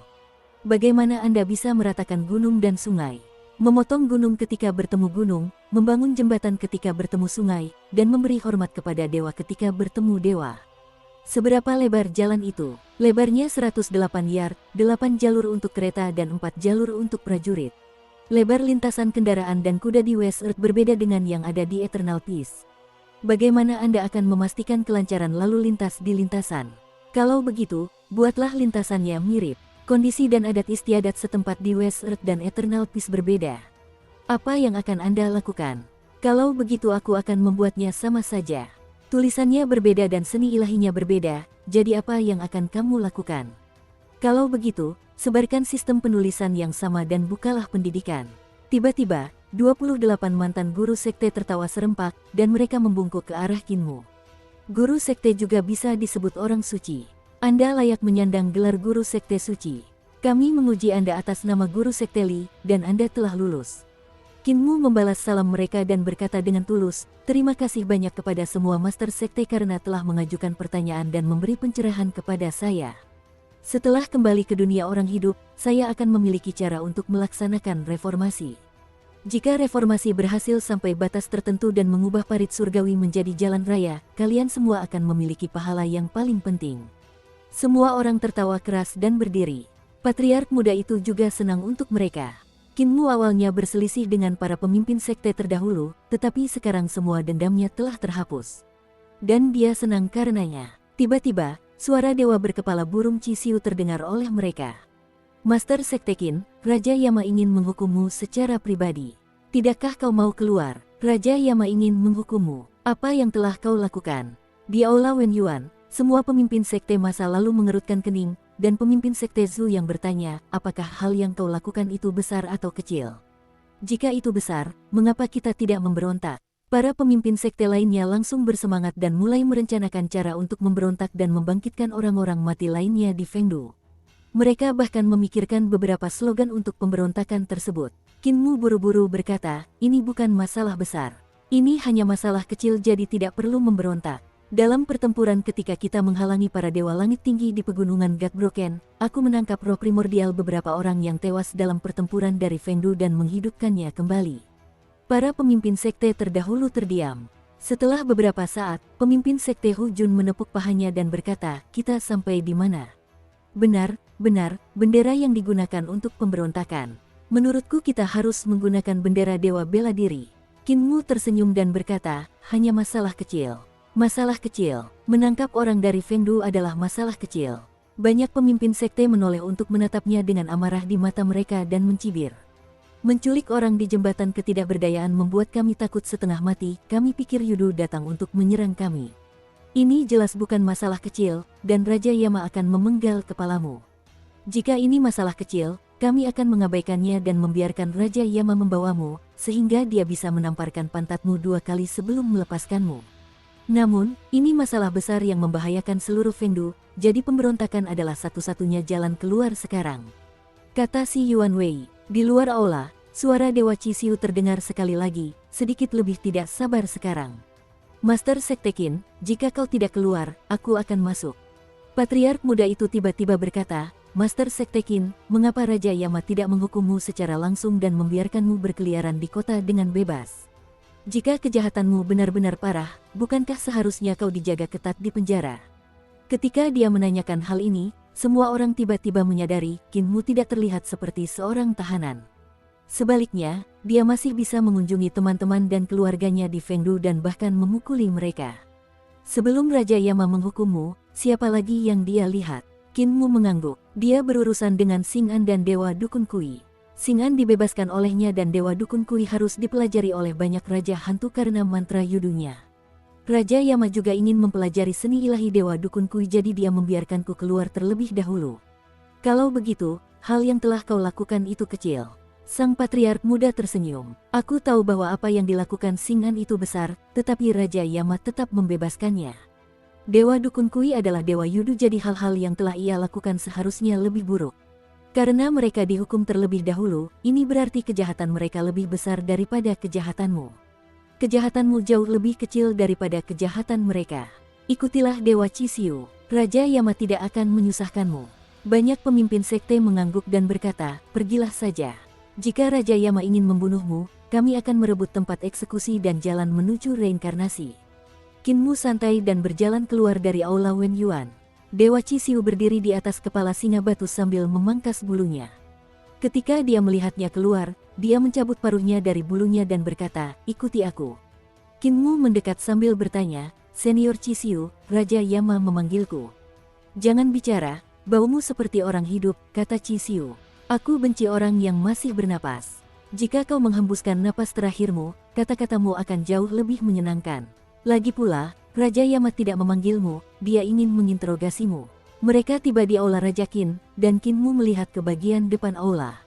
Bagaimana Anda bisa meratakan gunung dan sungai? Memotong gunung ketika bertemu gunung, membangun jembatan ketika bertemu sungai, dan memberi hormat kepada dewa ketika bertemu dewa. Seberapa lebar jalan itu? Lebarnya 108 yard, 8 jalur untuk kereta dan 4 jalur untuk prajurit. Lebar lintasan kendaraan dan kuda di West Earth berbeda dengan yang ada di Eternal Peace. Bagaimana Anda akan memastikan kelancaran lalu lintas di lintasan? Kalau begitu, buatlah lintasannya mirip. Kondisi dan adat istiadat setempat di West Earth dan Eternal Peace berbeda. Apa yang akan Anda lakukan? Kalau begitu aku akan membuatnya sama saja. Tulisannya berbeda dan seni ilahinya berbeda, jadi apa yang akan kamu lakukan? Kalau begitu, sebarkan sistem penulisan yang sama dan bukalah pendidikan. Tiba-tiba, 28 mantan guru sekte tertawa serempak, dan mereka membungkuk ke arah Kinmu. Guru sekte juga bisa disebut orang suci. Anda layak menyandang gelar guru sekte suci. Kami menguji Anda atas nama guru sekte Li, dan Anda telah lulus. Qin Mu membalas salam mereka dan berkata dengan tulus, terima kasih banyak kepada semua master sekte karena telah mengajukan pertanyaan dan memberi pencerahan kepada saya. Setelah kembali ke dunia orang hidup, saya akan memiliki cara untuk melaksanakan reformasi. Jika reformasi berhasil sampai batas tertentu dan mengubah parit surgawi menjadi jalan raya, kalian semua akan memiliki pahala yang paling penting. Semua orang tertawa keras dan berdiri. Patriark muda itu juga senang untuk mereka. Qin Mu awalnya berselisih dengan para pemimpin sekte terdahulu, tetapi sekarang semua dendamnya telah terhapus. Dan dia senang karenanya. Tiba-tiba, suara dewa berkepala burung Cisiu terdengar oleh mereka. Master Sekte Qin, Raja Yama ingin menghukummu secara pribadi. Tidakkah kau mau keluar? Raja Yama ingin menghukummu. Apa yang telah kau lakukan? Di Aula Wen Yuan, semua pemimpin sekte masa lalu mengerutkan kening, dan pemimpin sekte Zhu yang bertanya, apakah hal yang kau lakukan itu besar atau kecil? Jika itu besar, mengapa kita tidak memberontak? Para pemimpin sekte lainnya langsung bersemangat dan mulai merencanakan cara untuk memberontak dan membangkitkan orang-orang mati lainnya di Fengdu. Mereka bahkan memikirkan beberapa slogan untuk pemberontakan tersebut. Qin Mu buru-buru berkata, ini bukan masalah besar. Ini hanya masalah kecil jadi tidak perlu memberontak. Dalam pertempuran ketika kita menghalangi para dewa langit tinggi di pegunungan Gagbroken, aku menangkap roh primordial beberapa orang yang tewas dalam pertempuran dari Fengdu dan menghidupkannya kembali. Para pemimpin sekte terdahulu terdiam. Setelah beberapa saat, pemimpin sekte Hu Jun menepuk pahanya dan berkata, kita sampai di mana? Benar, bendera yang digunakan untuk pemberontakan. Menurutku kita harus menggunakan bendera dewa bela diri. Qin Mu tersenyum dan berkata, hanya masalah kecil. Masalah kecil, menangkap orang dari Fengdu adalah masalah kecil. Banyak pemimpin sekte menoleh untuk menatapnya dengan amarah di mata mereka dan mencibir. Menculik orang di jembatan ketidakberdayaan membuat kami takut setengah mati, kami pikir Yudu datang untuk menyerang kami. Ini jelas bukan masalah kecil, dan Raja Yama akan memenggal kepalamu. Jika ini masalah kecil, kami akan mengabaikannya dan membiarkan Raja Yama membawamu, sehingga dia bisa menamparkan pantatmu 2 kali sebelum melepaskanmu. Namun, ini masalah besar yang membahayakan seluruh Fengdu, jadi pemberontakan adalah satu-satunya jalan keluar sekarang. Kata si Yuan Wei. Di luar aula, suara Dewa Cisiu terdengar sekali lagi, sedikit lebih tidak sabar sekarang. Master Sekte Qin, jika kau tidak keluar, aku akan masuk. Patriark muda itu tiba-tiba berkata, Master Sekte Qin, mengapa Raja Yama tidak menghukummu secara langsung dan membiarkanmu berkeliaran di kota dengan bebas? Jika kejahatanmu benar-benar parah, bukankah seharusnya kau dijaga ketat di penjara? Ketika dia menanyakan hal ini, semua orang tiba-tiba menyadari, Qin Mu tidak terlihat seperti seorang tahanan. Sebaliknya, dia masih bisa mengunjungi teman-teman dan keluarganya di Fengdu dan bahkan memukuli mereka. Sebelum Raja Yama menghukummu, siapa lagi yang dia lihat? Qin Mu mengangguk. Dia berurusan dengan Xing'an dan Dewa Dukun Kui. Xing'an dibebaskan olehnya dan Dewa Dukun Kui harus dipelajari oleh banyak raja hantu karena mantra yudunya. Raja Yama juga ingin mempelajari seni ilahi Dewa Dukun Kui jadi dia membiarkanku keluar terlebih dahulu. Kalau begitu, hal yang telah kau lakukan itu kecil. Sang Patriark muda tersenyum. Aku tahu bahwa apa yang dilakukan Xing'an itu besar, tetapi Raja Yama tetap membebaskannya. Dewa Dukun Kui adalah Dewa Yudu jadi hal-hal yang telah ia lakukan seharusnya lebih buruk. Karena mereka dihukum terlebih dahulu, ini berarti kejahatan mereka lebih besar daripada kejahatanmu. Kejahatanmu jauh lebih kecil daripada kejahatan mereka. Ikutilah Dewa Cisiu. Raja Yama tidak akan menyusahkanmu. Banyak pemimpin sekte mengangguk dan berkata, pergilah saja. Jika Raja Yama ingin membunuhmu, kami akan merebut tempat eksekusi dan jalan menuju reinkarnasi. Qin Mu santai dan berjalan keluar dari Aula Wen Yuan. Dewa Cisiu berdiri di atas kepala singa batu sambil memangkas bulunya. Ketika dia melihatnya keluar, dia mencabut paruhnya dari bulunya dan berkata, ikuti aku. Qin Mu mendekat sambil bertanya, Senior Cisiu, Raja Yama memanggilku. Jangan bicara, baumu seperti orang hidup, kata Cisiu. Aku benci orang yang masih bernapas. Jika kau menghembuskan napas terakhirmu, kata-katamu akan jauh lebih menyenangkan. Lagi pula, Raja Yama tidak memanggilmu, dia ingin menginterogasimu. Mereka tiba di aula Raja Qin, dan Qin Mu melihat ke bagian depan aula.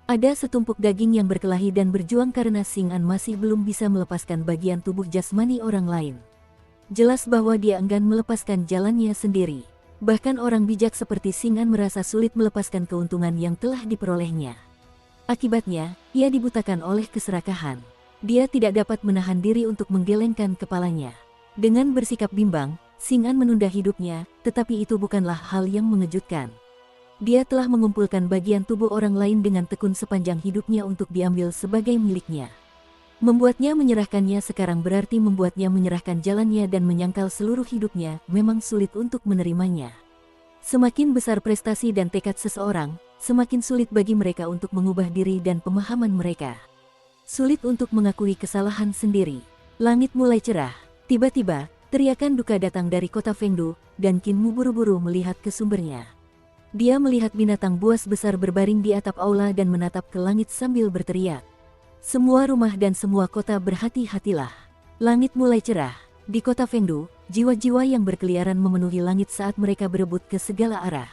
Ada setumpuk daging yang berkelahi dan berjuang karena Xing'an masih belum bisa melepaskan bagian tubuh jasmani orang lain. Jelas bahwa dia enggan melepaskan jalannya sendiri. Bahkan orang bijak seperti Xing'an merasa sulit melepaskan keuntungan yang telah diperolehnya. Akibatnya, ia dibutakan oleh keserakahan. Dia tidak dapat menahan diri untuk menggelengkan kepalanya. Dengan bersikap bimbang, Xing'an menunda hidupnya, tetapi itu bukanlah hal yang mengejutkan. Dia telah mengumpulkan bagian tubuh orang lain dengan tekun sepanjang hidupnya untuk diambil sebagai miliknya. Membuatnya menyerahkannya sekarang berarti membuatnya menyerahkan jalannya dan menyangkal seluruh hidupnya memang sulit untuk menerimanya. Semakin besar prestasi dan tekad seseorang, semakin sulit bagi mereka untuk mengubah diri dan pemahaman mereka. Sulit untuk mengakui kesalahan sendiri. Langit mulai cerah. Tiba-tiba, teriakan duka datang dari kota Fengdu, dan Qin Mu buru-buru melihat ke sumbernya. Dia melihat binatang buas besar berbaring di atap aula dan menatap ke langit sambil berteriak. Semua rumah dan semua kota berhati-hatilah. Langit mulai cerah. Di kota Fengdu, jiwa-jiwa yang berkeliaran memenuhi langit saat mereka berebut ke segala arah.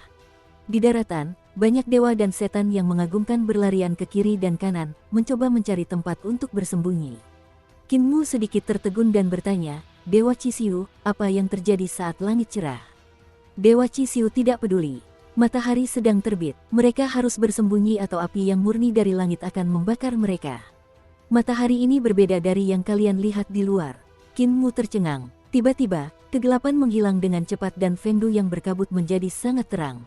Di daratan, banyak dewa dan setan yang mengagumkan berlarian ke kiri dan kanan, mencoba mencari tempat untuk bersembunyi. Qin Mu sedikit tertegun dan bertanya, "Dewa Cisiu, apa yang terjadi saat langit cerah?" Dewa Cisiu tidak peduli. Matahari sedang terbit, mereka harus bersembunyi atau api yang murni dari langit akan membakar mereka. Matahari ini berbeda dari yang kalian lihat di luar. Qin Mu tercengang. Tiba-tiba, kegelapan menghilang dengan cepat dan Fengdu yang berkabut menjadi sangat terang.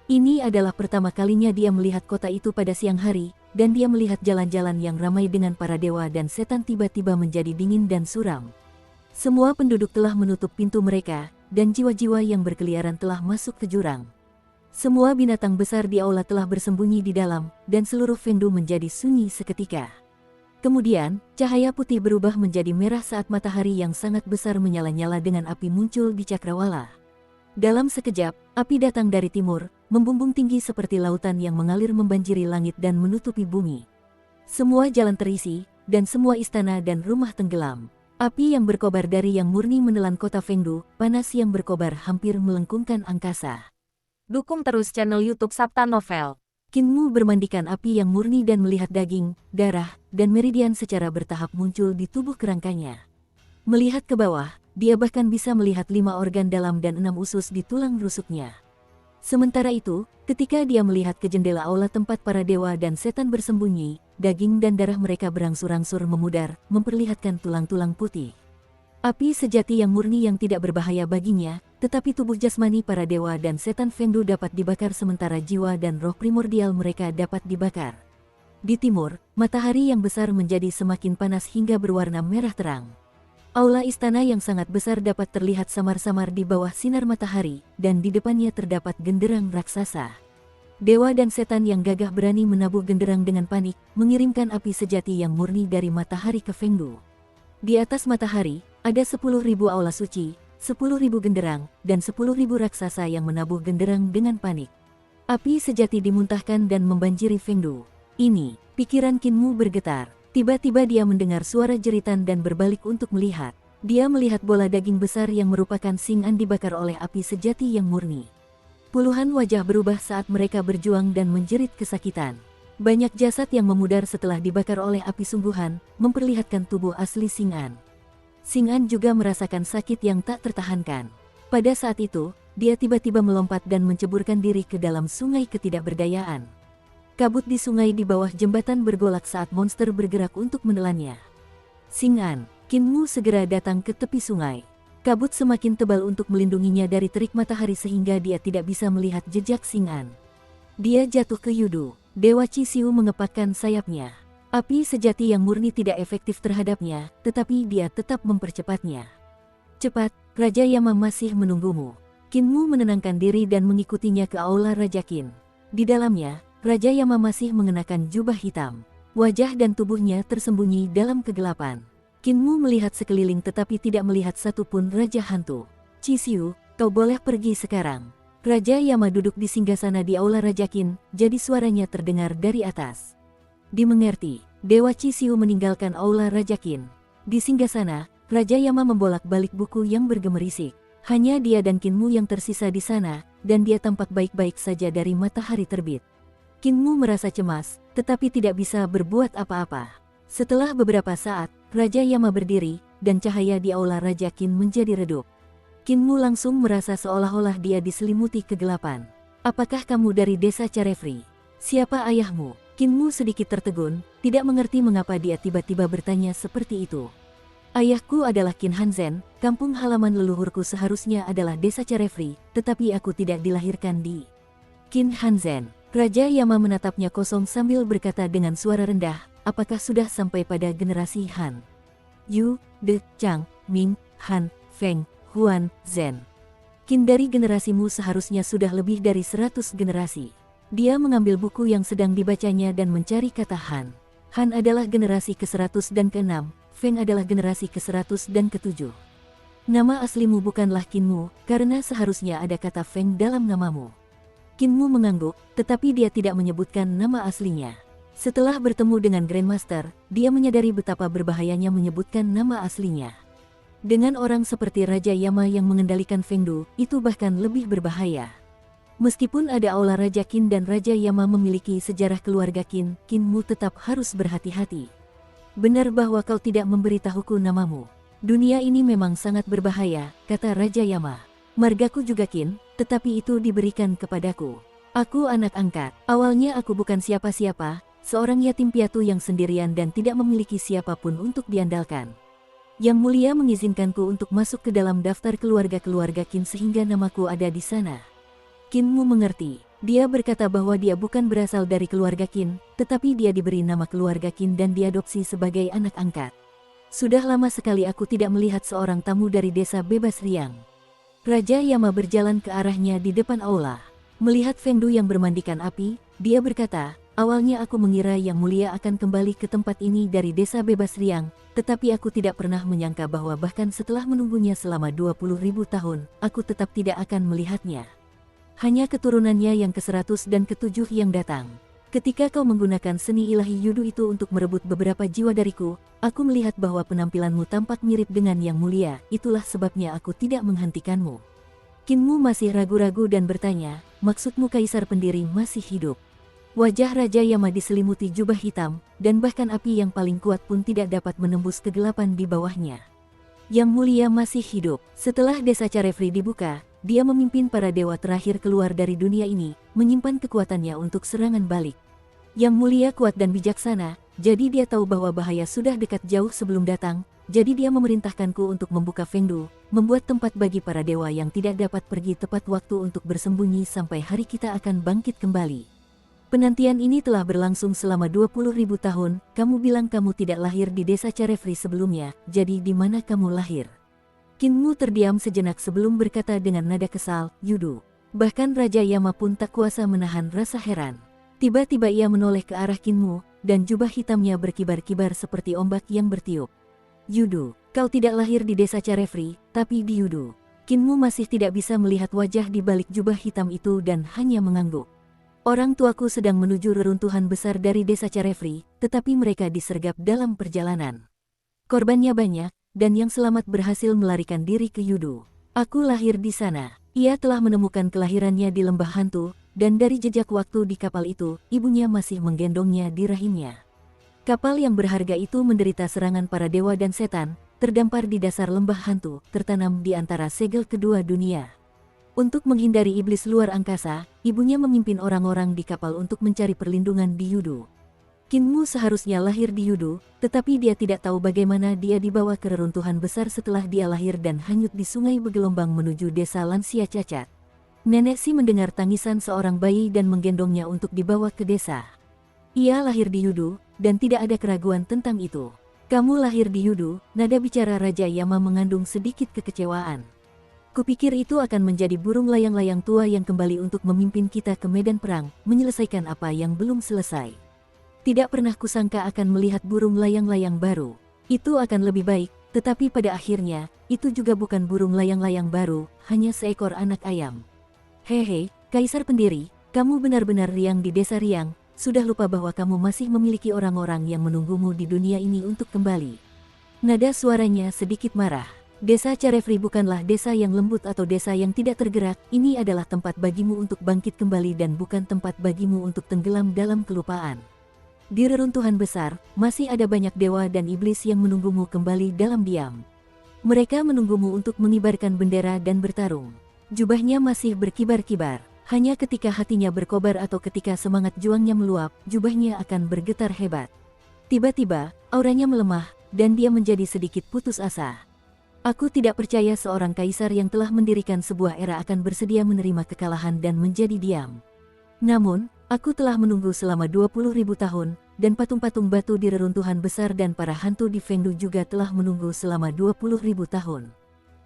Ini adalah pertama kalinya dia melihat kota itu pada siang hari, dan dia melihat jalan-jalan yang ramai dengan para dewa dan setan tiba-tiba menjadi dingin dan suram. Semua penduduk telah menutup pintu mereka, dan jiwa-jiwa yang berkeliaran telah masuk ke jurang. Semua binatang besar di aula telah bersembunyi di dalam, dan seluruh Fengdu menjadi sunyi seketika. Kemudian, cahaya putih berubah menjadi merah saat matahari yang sangat besar menyala-nyala dengan api muncul di cakrawala. Dalam sekejap, api datang dari timur, membumbung tinggi seperti lautan yang mengalir membanjiri langit dan menutupi bumi. Semua jalan terisi, dan semua istana dan rumah tenggelam. Api yang berkobar dari yang murni menelan kota Fengdu, panas yang berkobar hampir melengkungkan angkasa. Dukung terus channel YouTube Sabta Novel. Qin Mu bermandikan api yang murni dan melihat daging, darah, dan meridian secara bertahap muncul di tubuh kerangkanya. Melihat ke bawah, dia bahkan bisa melihat 5 organ dalam dan 6 usus di tulang rusuknya. Sementara itu, ketika dia melihat ke jendela aula tempat para dewa dan setan bersembunyi, daging dan darah mereka berangsur-angsur memudar, memperlihatkan tulang-tulang putih. Api sejati yang murni yang tidak berbahaya baginya, tetapi tubuh jasmani para dewa dan setan Fengdu dapat dibakar sementara jiwa dan roh primordial mereka dapat dibakar. Di timur, matahari yang besar menjadi semakin panas hingga berwarna merah terang. Aula istana yang sangat besar dapat terlihat samar-samar di bawah sinar matahari, dan di depannya terdapat genderang raksasa. Dewa dan setan yang gagah berani menabuh genderang dengan panik, mengirimkan api sejati yang murni dari matahari ke Fengdu. Di atas matahari, ada 10.000 aula suci, 10.000 genderang, dan 10.000 raksasa yang menabuh genderang dengan panik. Api sejati dimuntahkan dan membanjiri Fengdu. Ini, pikiran Qin Mu bergetar. Tiba-tiba dia mendengar suara jeritan dan berbalik untuk melihat. Dia melihat bola daging besar yang merupakan Xing'an dibakar oleh api sejati yang murni. Puluhan wajah berubah saat mereka berjuang dan menjerit kesakitan. Banyak jasad yang memudar setelah dibakar oleh api sungguhan, memperlihatkan tubuh asli Xing'an. Xing'an juga merasakan sakit yang tak tertahankan. Pada saat itu, dia tiba-tiba melompat dan menceburkan diri ke dalam sungai ketidakberdayaan. Kabut di sungai di bawah jembatan bergolak saat monster bergerak untuk menelannya. Xing'an, Qin Mu segera datang ke tepi sungai. Kabut semakin tebal untuk melindunginya dari terik matahari sehingga dia tidak bisa melihat jejak Xing'an. Dia jatuh ke Yudu. Dewa Cisiu mengepakkan sayapnya. Api sejati yang murni tidak efektif terhadapnya, tetapi dia tetap mempercepatnya. Cepat, Raja Yama masih menunggumu. Qin Mu menenangkan diri dan mengikutinya ke aula Raja Qin. Di dalamnya, Raja Yama masih mengenakan jubah hitam. Wajah dan tubuhnya tersembunyi dalam kegelapan. Qin Mu melihat sekeliling tetapi tidak melihat satupun Raja Hantu. Cisiu, kau boleh pergi sekarang. Raja Yama duduk di singgasana di aula Raja Qin, jadi suaranya terdengar dari atas. Dimengerti, Dewa Cisiu meninggalkan aula Raja Qin. Di singgasana, Raja Yama membolak-balik buku yang bergemerisik. Hanya dia dan Qin Mu yang tersisa di sana, dan dia tampak baik-baik saja dari matahari terbit. Qin Mu merasa cemas, tetapi tidak bisa berbuat apa-apa. Setelah beberapa saat, Raja Yama berdiri, dan cahaya di aula Raja Qin menjadi redup. Kinmu langsung merasa seolah-olah dia diselimuti kegelapan. Apakah kamu dari desa Carefree? Siapa ayahmu? Kinmu sedikit tertegun, tidak mengerti mengapa dia tiba-tiba bertanya seperti itu. Ayahku adalah Qin Hanzhen, kampung halaman leluhurku seharusnya adalah desa Carefree, tetapi aku tidak dilahirkan di Qin Hanzhen. Raja Yama menatapnya kosong sambil berkata dengan suara rendah, apakah sudah sampai pada generasi Han? Yu, De, Chang, Ming, Han, Feng, Huan, Zhen. Qin dari generasimu seharusnya sudah lebih dari 100 generasi. Dia mengambil buku yang sedang dibacanya dan mencari kata Han. Han adalah generasi ke-100 dan ke-6, Feng adalah generasi ke-100 dan ke-7. Nama aslimu bukanlah Qinmu, karena seharusnya ada kata Feng dalam namamu. Qinmu mengangguk, tetapi dia tidak menyebutkan nama aslinya. Setelah bertemu dengan Grandmaster, dia menyadari betapa berbahayanya menyebutkan nama aslinya. Dengan orang seperti Raja Yama yang mengendalikan Fengdu, itu bahkan lebih berbahaya. Meskipun ada aula Raja Qin dan Raja Yama memiliki sejarah keluarga Qin, Qinmu tetap harus berhati-hati. Benar bahwa kau tidak memberitahuku namamu. Dunia ini memang sangat berbahaya, kata Raja Yama. Margaku juga Qin, tetapi itu diberikan kepadaku. Aku anak angkat. Awalnya aku bukan siapa-siapa, seorang yatim piatu yang sendirian dan tidak memiliki siapapun untuk diandalkan. Yang Mulia mengizinkanku untuk masuk ke dalam daftar keluarga-keluarga Qin sehingga namaku ada di sana. Qinmu mengerti. Dia berkata bahwa dia bukan berasal dari keluarga Qin, tetapi dia diberi nama keluarga Qin dan diadopsi sebagai anak angkat. Sudah lama sekali aku tidak melihat seorang tamu dari desa bebas riang. Raja Yama berjalan ke arahnya di depan aula. Melihat Fengdu yang bermandikan api, dia berkata, awalnya aku mengira Yang Mulia akan kembali ke tempat ini dari desa bebas riang, tetapi aku tidak pernah menyangka bahwa bahkan setelah menunggunya selama 20.000 tahun, aku tetap tidak akan melihatnya. Hanya keturunannya yang ke-100 dan ke-7 yang datang. Ketika kau menggunakan seni ilahi Yudu itu untuk merebut beberapa jiwa dariku, aku melihat bahwa penampilanmu tampak mirip dengan Yang Mulia, itulah sebabnya aku tidak menghentikanmu. Qinmu masih ragu-ragu dan bertanya, maksudmu Kaisar Pendiri masih hidup? Wajah Raja Yama diselimuti jubah hitam, dan bahkan api yang paling kuat pun tidak dapat menembus kegelapan di bawahnya. Yang Mulia masih hidup. Setelah desa Carefree dibuka, dia memimpin para dewa terakhir keluar dari dunia ini, menyimpan kekuatannya untuk serangan balik. Yang Mulia kuat dan bijaksana, jadi dia tahu bahwa bahaya sudah dekat jauh sebelum datang, jadi dia memerintahkanku untuk membuka Fengdu, membuat tempat bagi para dewa yang tidak dapat pergi tepat waktu untuk bersembunyi sampai hari kita akan bangkit kembali. Penantian ini telah berlangsung selama 20.000 tahun, kamu bilang kamu tidak lahir di desa Carefree sebelumnya, jadi di mana kamu lahir? Qinmu terdiam sejenak sebelum berkata dengan nada kesal, Yudu. Bahkan Raja Yama pun tak kuasa menahan rasa heran. Tiba-tiba ia menoleh ke arah Qinmu, dan jubah hitamnya berkibar-kibar seperti ombak yang bertiup. Yudu, kau tidak lahir di desa Carefree, tapi di Yudu. Qinmu masih tidak bisa melihat wajah di balik jubah hitam itu dan hanya mengangguk. Orang tuaku sedang menuju reruntuhan besar dari desa Carefree, tetapi mereka disergap dalam perjalanan. Korbannya banyak, dan yang selamat berhasil melarikan diri ke Yudu. Aku lahir di sana. Ia telah menemukan kelahirannya di lembah hantu, dan dari jejak waktu di kapal itu, ibunya masih menggendongnya di rahimnya. Kapal yang berharga itu menderita serangan para dewa dan setan, terdampar di dasar lembah hantu, tertanam di antara segel kedua dunia. Untuk menghindari iblis luar angkasa, ibunya memimpin orang-orang di kapal untuk mencari perlindungan di Yudu. Qinmu seharusnya lahir di Yudu, tetapi dia tidak tahu bagaimana dia dibawa ke reruntuhan besar setelah dia lahir dan hanyut di sungai bergelombang menuju desa lansia cacat. Nenek Si mendengar tangisan seorang bayi dan menggendongnya untuk dibawa ke desa. Ia lahir di Yudu, dan tidak ada keraguan tentang itu. Kamu lahir di Yudu, nada bicara Raja Yama mengandung sedikit kekecewaan. Kupikir itu akan menjadi burung layang-layang tua yang kembali untuk memimpin kita ke medan perang, menyelesaikan apa yang belum selesai. Tidak pernah kusangka akan melihat burung layang-layang baru. Itu akan lebih baik, tetapi pada akhirnya, itu juga bukan burung layang-layang baru, hanya seekor anak ayam. Hehe, Kaisar Pendiri, kamu benar-benar riang di desa Riang, sudah lupa bahwa kamu masih memiliki orang-orang yang menunggumu di dunia ini untuk kembali. Nada suaranya sedikit marah. Desa Carefree bukanlah desa yang lembut atau desa yang tidak tergerak, ini adalah tempat bagimu untuk bangkit kembali dan bukan tempat bagimu untuk tenggelam dalam kelupaan. Di reruntuhan besar, masih ada banyak dewa dan iblis yang menunggumu kembali dalam diam. Mereka menunggumu untuk mengibarkan bendera dan bertarung. Jubahnya masih berkibar-kibar. Hanya ketika hatinya berkobar atau ketika semangat juangnya meluap, jubahnya akan bergetar hebat. Tiba-tiba, auranya melemah, dan dia menjadi sedikit putus asa. Aku tidak percaya seorang kaisar yang telah mendirikan sebuah era akan bersedia menerima kekalahan dan menjadi diam. Namun, aku telah menunggu selama 20.000 tahun, dan patung-patung batu di reruntuhan besar dan para hantu di Fengdu juga telah menunggu selama 20.000 tahun.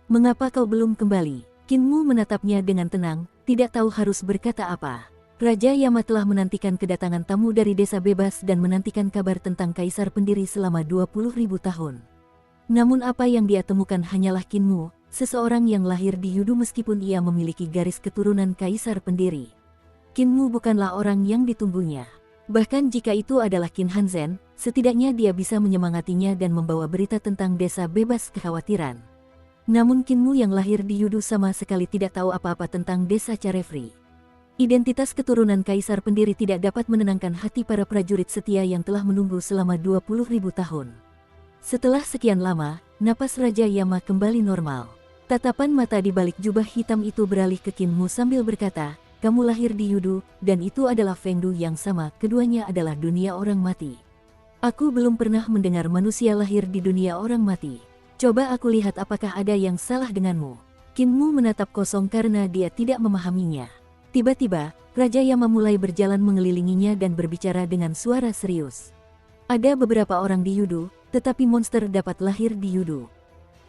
Mengapa kau belum kembali? Qin Mu menatapnya dengan tenang, tidak tahu harus berkata apa. Raja Yama telah menantikan kedatangan tamu dari desa bebas dan menantikan kabar tentang kaisar pendiri selama 20.000 tahun. Namun apa yang dia temukan hanyalah Qin Mu, seseorang yang lahir di Yudu meskipun ia memiliki garis keturunan kaisar pendiri. Qin Mu bukanlah orang yang ditunggunya. Bahkan jika itu adalah Qin Hanzhen, setidaknya dia bisa menyemangatinya dan membawa berita tentang desa bebas kekhawatiran. Namun Qin Mu yang lahir di Yudu sama sekali tidak tahu apa-apa tentang desa Carefree. Identitas keturunan kaisar pendiri tidak dapat menenangkan hati para prajurit setia yang telah menunggu selama 20.000 tahun. Setelah sekian lama, napas Raja Yama kembali normal. Tatapan mata di balik jubah hitam itu beralih ke Qin Mu sambil berkata, "Kamu lahir di Yudu, dan itu adalah Fengdu yang sama, keduanya adalah dunia orang mati. Aku belum pernah mendengar manusia lahir di dunia orang mati. Coba aku lihat apakah ada yang salah denganmu." Qin Mu menatap kosong karena dia tidak memahaminya. Tiba-tiba, Raja Yama mulai berjalan mengelilinginya dan berbicara dengan suara serius. Ada beberapa orang di Yudu, tetapi monster dapat lahir di Yudu.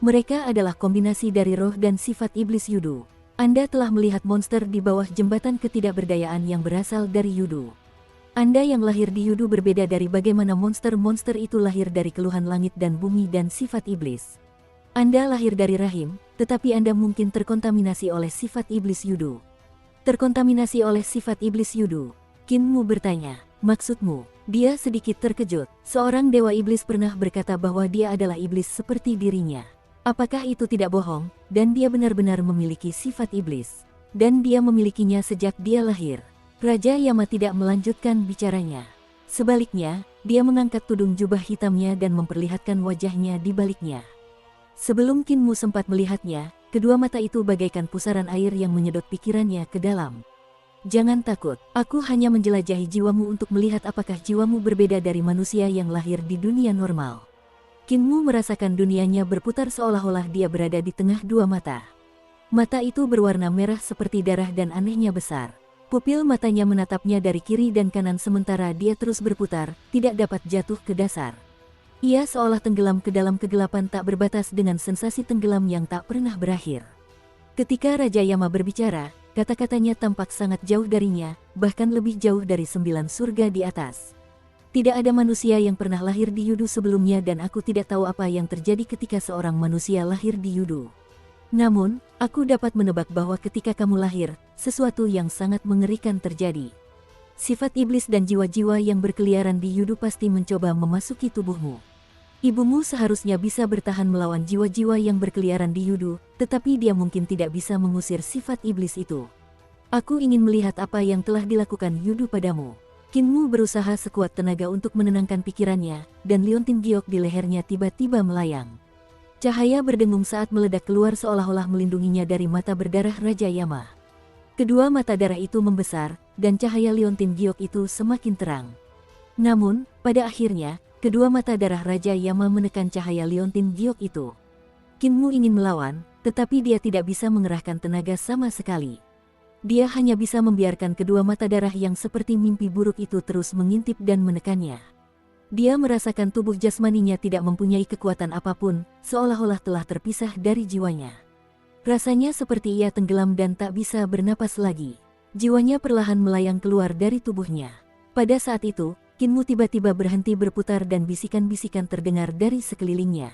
Mereka adalah kombinasi dari roh dan sifat iblis Yudu. Anda telah melihat monster di bawah jembatan ketidakberdayaan yang berasal dari Yudu. Anda yang lahir di Yudu berbeda dari bagaimana monster-monster itu lahir dari keluhan langit dan bumi dan sifat iblis. Anda lahir dari rahim, tetapi Anda mungkin terkontaminasi oleh sifat iblis Yudu. Terkontaminasi oleh sifat iblis Yudu? Qin Mu bertanya, maksudmu? Dia sedikit terkejut. Seorang dewa iblis pernah berkata bahwa dia adalah iblis seperti dirinya. Apakah itu tidak bohong? Dan dia benar-benar memiliki sifat iblis. Dan dia memilikinya sejak dia lahir. Raja Yama tidak melanjutkan bicaranya. Sebaliknya, dia mengangkat tudung jubah hitamnya dan memperlihatkan wajahnya di baliknya. Sebelum Qin Mu sempat melihatnya, kedua mata itu bagaikan pusaran air yang menyedot pikirannya ke dalam. Jangan takut, aku hanya menjelajahi jiwamu untuk melihat apakah jiwamu berbeda dari manusia yang lahir di dunia normal. Qin Mu merasakan dunianya berputar seolah-olah dia berada di tengah dua mata. Mata itu berwarna merah seperti darah dan anehnya besar. Pupil matanya menatapnya dari kiri dan kanan sementara dia terus berputar, tidak dapat jatuh ke dasar. Ia seolah tenggelam ke dalam kegelapan tak berbatas dengan sensasi tenggelam yang tak pernah berakhir. Ketika Raja Yama berbicara, kata-katanya tampak sangat jauh darinya, bahkan lebih jauh dari 9 surga di atas. Tidak ada manusia yang pernah lahir di Yudu sebelumnya dan aku tidak tahu apa yang terjadi ketika seorang manusia lahir di Yudu. Namun, aku dapat menebak bahwa ketika kamu lahir, sesuatu yang sangat mengerikan terjadi. Sifat iblis dan jiwa-jiwa yang berkeliaran di Yudu pasti mencoba memasuki tubuhmu. Ibumu seharusnya bisa bertahan melawan jiwa-jiwa yang berkeliaran di Yudu, tetapi dia mungkin tidak bisa mengusir sifat iblis itu. Aku ingin melihat apa yang telah dilakukan Yudu padamu. Qin Mu berusaha sekuat tenaga untuk menenangkan pikirannya, dan liontin giok di lehernya tiba-tiba melayang. Cahaya berdengung saat meledak keluar seolah-olah melindunginya dari mata berdarah Raja Yama. Kedua mata darah itu membesar, dan cahaya liontin giok itu semakin terang. Namun, pada akhirnya, kedua mata darah Raja Yama menekan cahaya liontin giok itu. Qin Mu ingin melawan, tetapi dia tidak bisa mengerahkan tenaga sama sekali. Dia hanya bisa membiarkan kedua mata darah yang seperti mimpi buruk itu terus mengintip dan menekannya. Dia merasakan tubuh jasmaninya tidak mempunyai kekuatan apapun, seolah-olah telah terpisah dari jiwanya. Rasanya seperti ia tenggelam dan tak bisa bernapas lagi. Jiwanya perlahan melayang keluar dari tubuhnya. Pada saat itu, Qin Mu tiba-tiba berhenti berputar dan bisikan-bisikan terdengar dari sekelilingnya.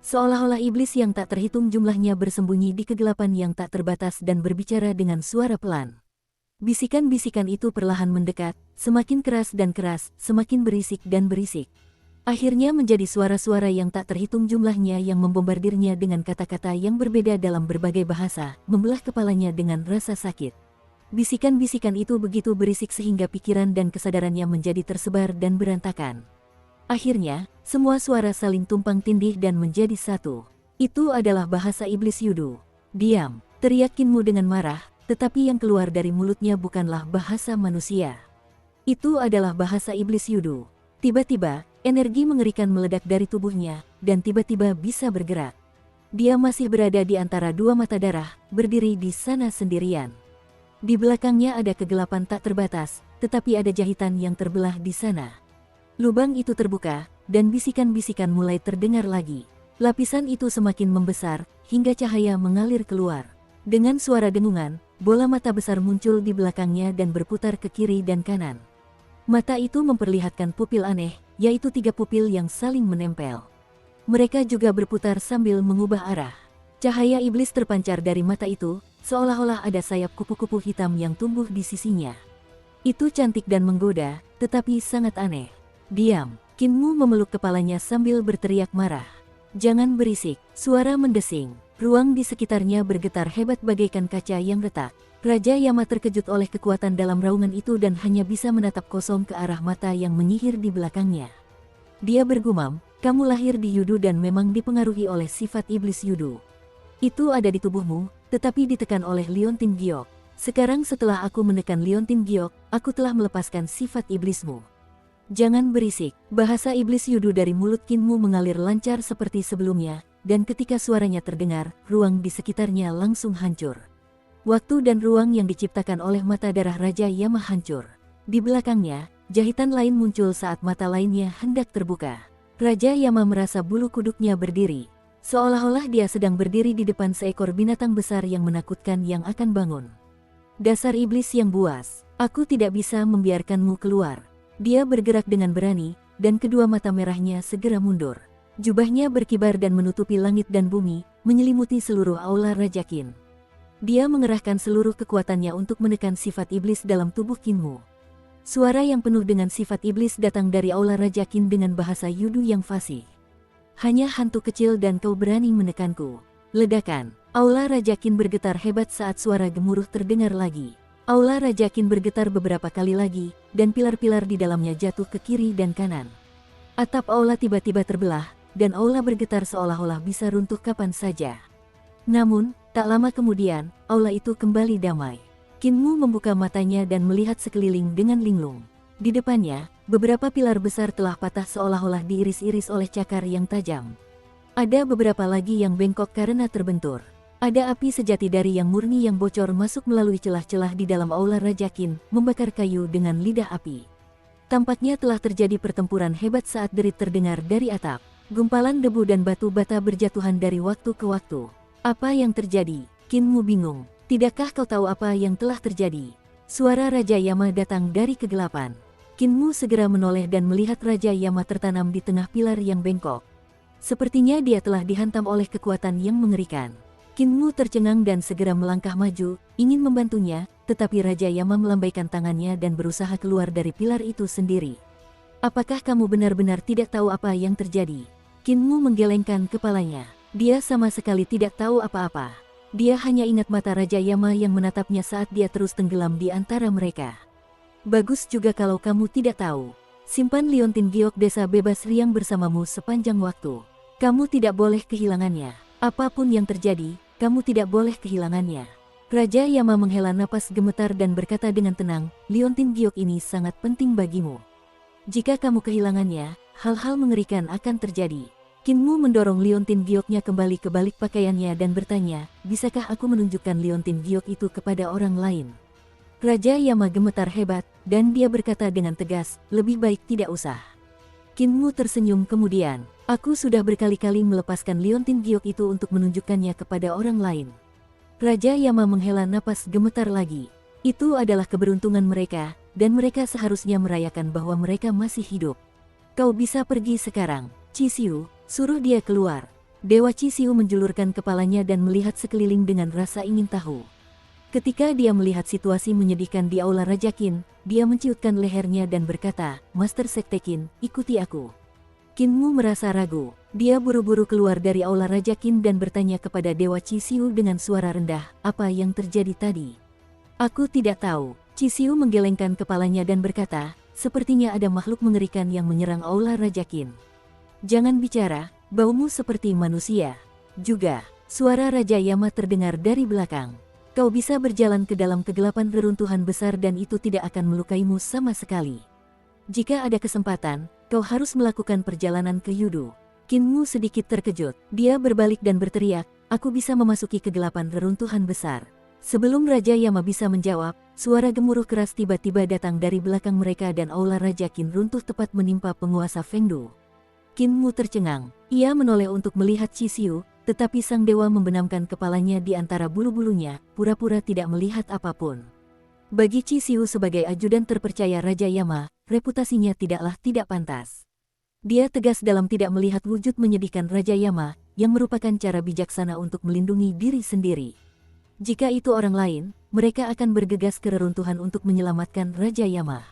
Seolah-olah iblis yang tak terhitung jumlahnya bersembunyi di kegelapan yang tak terbatas dan berbicara dengan suara pelan. Bisikan-bisikan itu perlahan mendekat, semakin keras dan keras, semakin berisik dan berisik. Akhirnya menjadi suara-suara yang tak terhitung jumlahnya yang membombardirnya dengan kata-kata yang berbeda dalam berbagai bahasa, membelah kepalanya dengan rasa sakit. Bisikan-bisikan itu begitu berisik sehingga pikiran dan kesadarannya menjadi tersebar dan berantakan. Akhirnya, semua suara saling tumpang tindih dan menjadi satu. Itu adalah bahasa iblis Yudu. Diam, teriak Kinmu dengan marah, tetapi yang keluar dari mulutnya bukanlah bahasa manusia. Itu adalah bahasa iblis Yudu. Tiba-tiba, energi mengerikan meledak dari tubuhnya, dan tiba-tiba bisa bergerak. Dia masih berada di antara dua mata darah, berdiri di sana sendirian. Di belakangnya ada kegelapan tak terbatas, tetapi ada jahitan yang terbelah di sana. Lubang itu terbuka, dan bisikan-bisikan mulai terdengar lagi. Lapisan itu semakin membesar, hingga cahaya mengalir keluar. Dengan suara dengungan, bola mata besar muncul di belakangnya dan berputar ke kiri dan kanan. Mata itu memperlihatkan pupil aneh, yaitu 3 pupil yang saling menempel. Mereka juga berputar sambil mengubah arah. Cahaya iblis terpancar dari mata itu, seolah-olah ada sayap kupu-kupu hitam yang tumbuh di sisinya. Itu cantik dan menggoda, tetapi sangat aneh. Diam, Kinmu memeluk kepalanya sambil berteriak marah. Jangan berisik, suara mendesing. Ruang di sekitarnya bergetar hebat bagaikan kaca yang retak. Raja Yama terkejut oleh kekuatan dalam raungan itu dan hanya bisa menatap kosong ke arah mata yang menyihir di belakangnya. Dia bergumam, kamu lahir di Yudu dan memang dipengaruhi oleh sifat iblis Yudu. Itu ada di tubuhmu, tetapi ditekan oleh Liontin Giok. Sekarang setelah aku menekan Liontin Giok, aku telah melepaskan sifat iblismu. Jangan berisik, bahasa iblis Yudu dari mulut Kinmu mengalir lancar seperti sebelumnya, dan ketika suaranya terdengar, ruang di sekitarnya langsung hancur. Waktu dan ruang yang diciptakan oleh mata darah Raja Yama hancur. Di belakangnya, jahitan lain muncul saat mata lainnya hendak terbuka. Raja Yama merasa bulu kuduknya berdiri. Seolah-olah dia sedang berdiri di depan seekor binatang besar yang menakutkan yang akan bangun. Dasar iblis yang buas, aku tidak bisa membiarkanmu keluar. Dia bergerak dengan berani, dan kedua mata merahnya segera mundur. Jubahnya berkibar dan menutupi langit dan bumi, menyelimuti seluruh aula Raja Qin. Dia mengerahkan seluruh kekuatannya untuk menekan sifat iblis dalam tubuh Kinmu. Suara yang penuh dengan sifat iblis datang dari aula Raja Qin dengan bahasa Yudu yang fasih. Hanya hantu kecil dan kau berani menekanku. Ledakan. Aula Raja Qin bergetar hebat saat suara gemuruh terdengar lagi. Aula Raja Qin bergetar beberapa kali lagi, dan pilar-pilar di dalamnya jatuh ke kiri dan kanan. Atap aula tiba-tiba terbelah, dan aula bergetar seolah-olah bisa runtuh kapan saja. Namun, tak lama kemudian, aula itu kembali damai. Kinmu membuka matanya dan melihat sekeliling dengan linglung. Di depannya, beberapa pilar besar telah patah seolah-olah diiris-iris oleh cakar yang tajam. Ada beberapa lagi yang bengkok karena terbentur. Ada api sejati dari yang murni yang bocor masuk melalui celah-celah di dalam aula Raja Qin, membakar kayu dengan lidah api. Tampaknya telah terjadi pertempuran hebat saat derit terdengar dari atap. Gumpalan debu dan batu bata berjatuhan dari waktu ke waktu. Apa yang terjadi? Kinmu bingung. Tidakkah kau tahu apa yang telah terjadi? Suara Raja Yama datang dari kegelapan. Kinmu segera menoleh dan melihat Raja Yama tertanam di tengah pilar yang bengkok. Sepertinya dia telah dihantam oleh kekuatan yang mengerikan. Kinmu tercengang dan segera melangkah maju, ingin membantunya, tetapi Raja Yama melambaikan tangannya dan berusaha keluar dari pilar itu sendiri. Apakah kamu benar-benar tidak tahu apa yang terjadi? Kinmu menggelengkan kepalanya. Dia sama sekali tidak tahu apa-apa. Dia hanya ingat mata Raja Yama yang menatapnya saat dia terus tenggelam di antara mereka. Bagus juga kalau kamu tidak tahu. Simpan Liontin Giok desa bebas riang bersamamu sepanjang waktu. Kamu tidak boleh kehilangannya. Apapun yang terjadi, kamu tidak boleh kehilangannya. Raja Yama menghela napas gemetar dan berkata dengan tenang, Liontin Giok ini sangat penting bagimu. Jika kamu kehilangannya, hal-hal mengerikan akan terjadi. Kinmu mendorong Liontin Gioknya kembali ke balik pakaiannya dan bertanya, bisakah aku menunjukkan Liontin Giok itu kepada orang lain? Raja Yama gemetar hebat, dan dia berkata dengan tegas, lebih baik tidak usah. Kinmu tersenyum kemudian, aku sudah berkali-kali melepaskan Liontin Giok itu untuk menunjukkannya kepada orang lain. Raja Yama menghela napas gemetar lagi. Itu adalah keberuntungan mereka, dan mereka seharusnya merayakan bahwa mereka masih hidup. Kau bisa pergi sekarang, Cisiu. Suruh dia keluar. Dewa Cisiu menjulurkan kepalanya dan melihat sekeliling dengan rasa ingin tahu. Ketika dia melihat situasi menyedihkan di aula Raja Qin, dia menciutkan lehernya dan berkata, Master Sekte Qin, ikuti aku. Kinmu merasa ragu. Dia buru-buru keluar dari aula Raja Qin dan bertanya kepada Dewa Cisiu dengan suara rendah, apa yang terjadi tadi? Aku tidak tahu. Cisiu menggelengkan kepalanya dan berkata, sepertinya ada makhluk mengerikan yang menyerang aula Raja Qin. Jangan bicara, baumu seperti manusia. Juga, suara Raja Yama terdengar dari belakang. Kau bisa berjalan ke dalam kegelapan reruntuhan besar dan itu tidak akan melukaimu sama sekali. Jika ada kesempatan, kau harus melakukan perjalanan ke Yudo. Kinmu sedikit terkejut. Dia berbalik dan berteriak, aku bisa memasuki kegelapan reruntuhan besar. Sebelum Raja Yama bisa menjawab, suara gemuruh keras tiba-tiba datang dari belakang mereka dan aula Raja Qin runtuh tepat menimpa penguasa Fengdu. Kinmu tercengang. Ia menoleh untuk melihat Qi, tetapi sang dewa membenamkan kepalanya di antara bulu-bulunya, pura-pura tidak melihat apapun. Bagi Qi sebagai ajudan terpercaya Raja Yama, reputasinya tidaklah tidak pantas. Dia tegas dalam tidak melihat wujud menyedihkan Raja Yama, yang merupakan cara bijaksana untuk melindungi diri sendiri. Jika itu orang lain, mereka akan bergegas ke reruntuhan untuk menyelamatkan Raja Yama.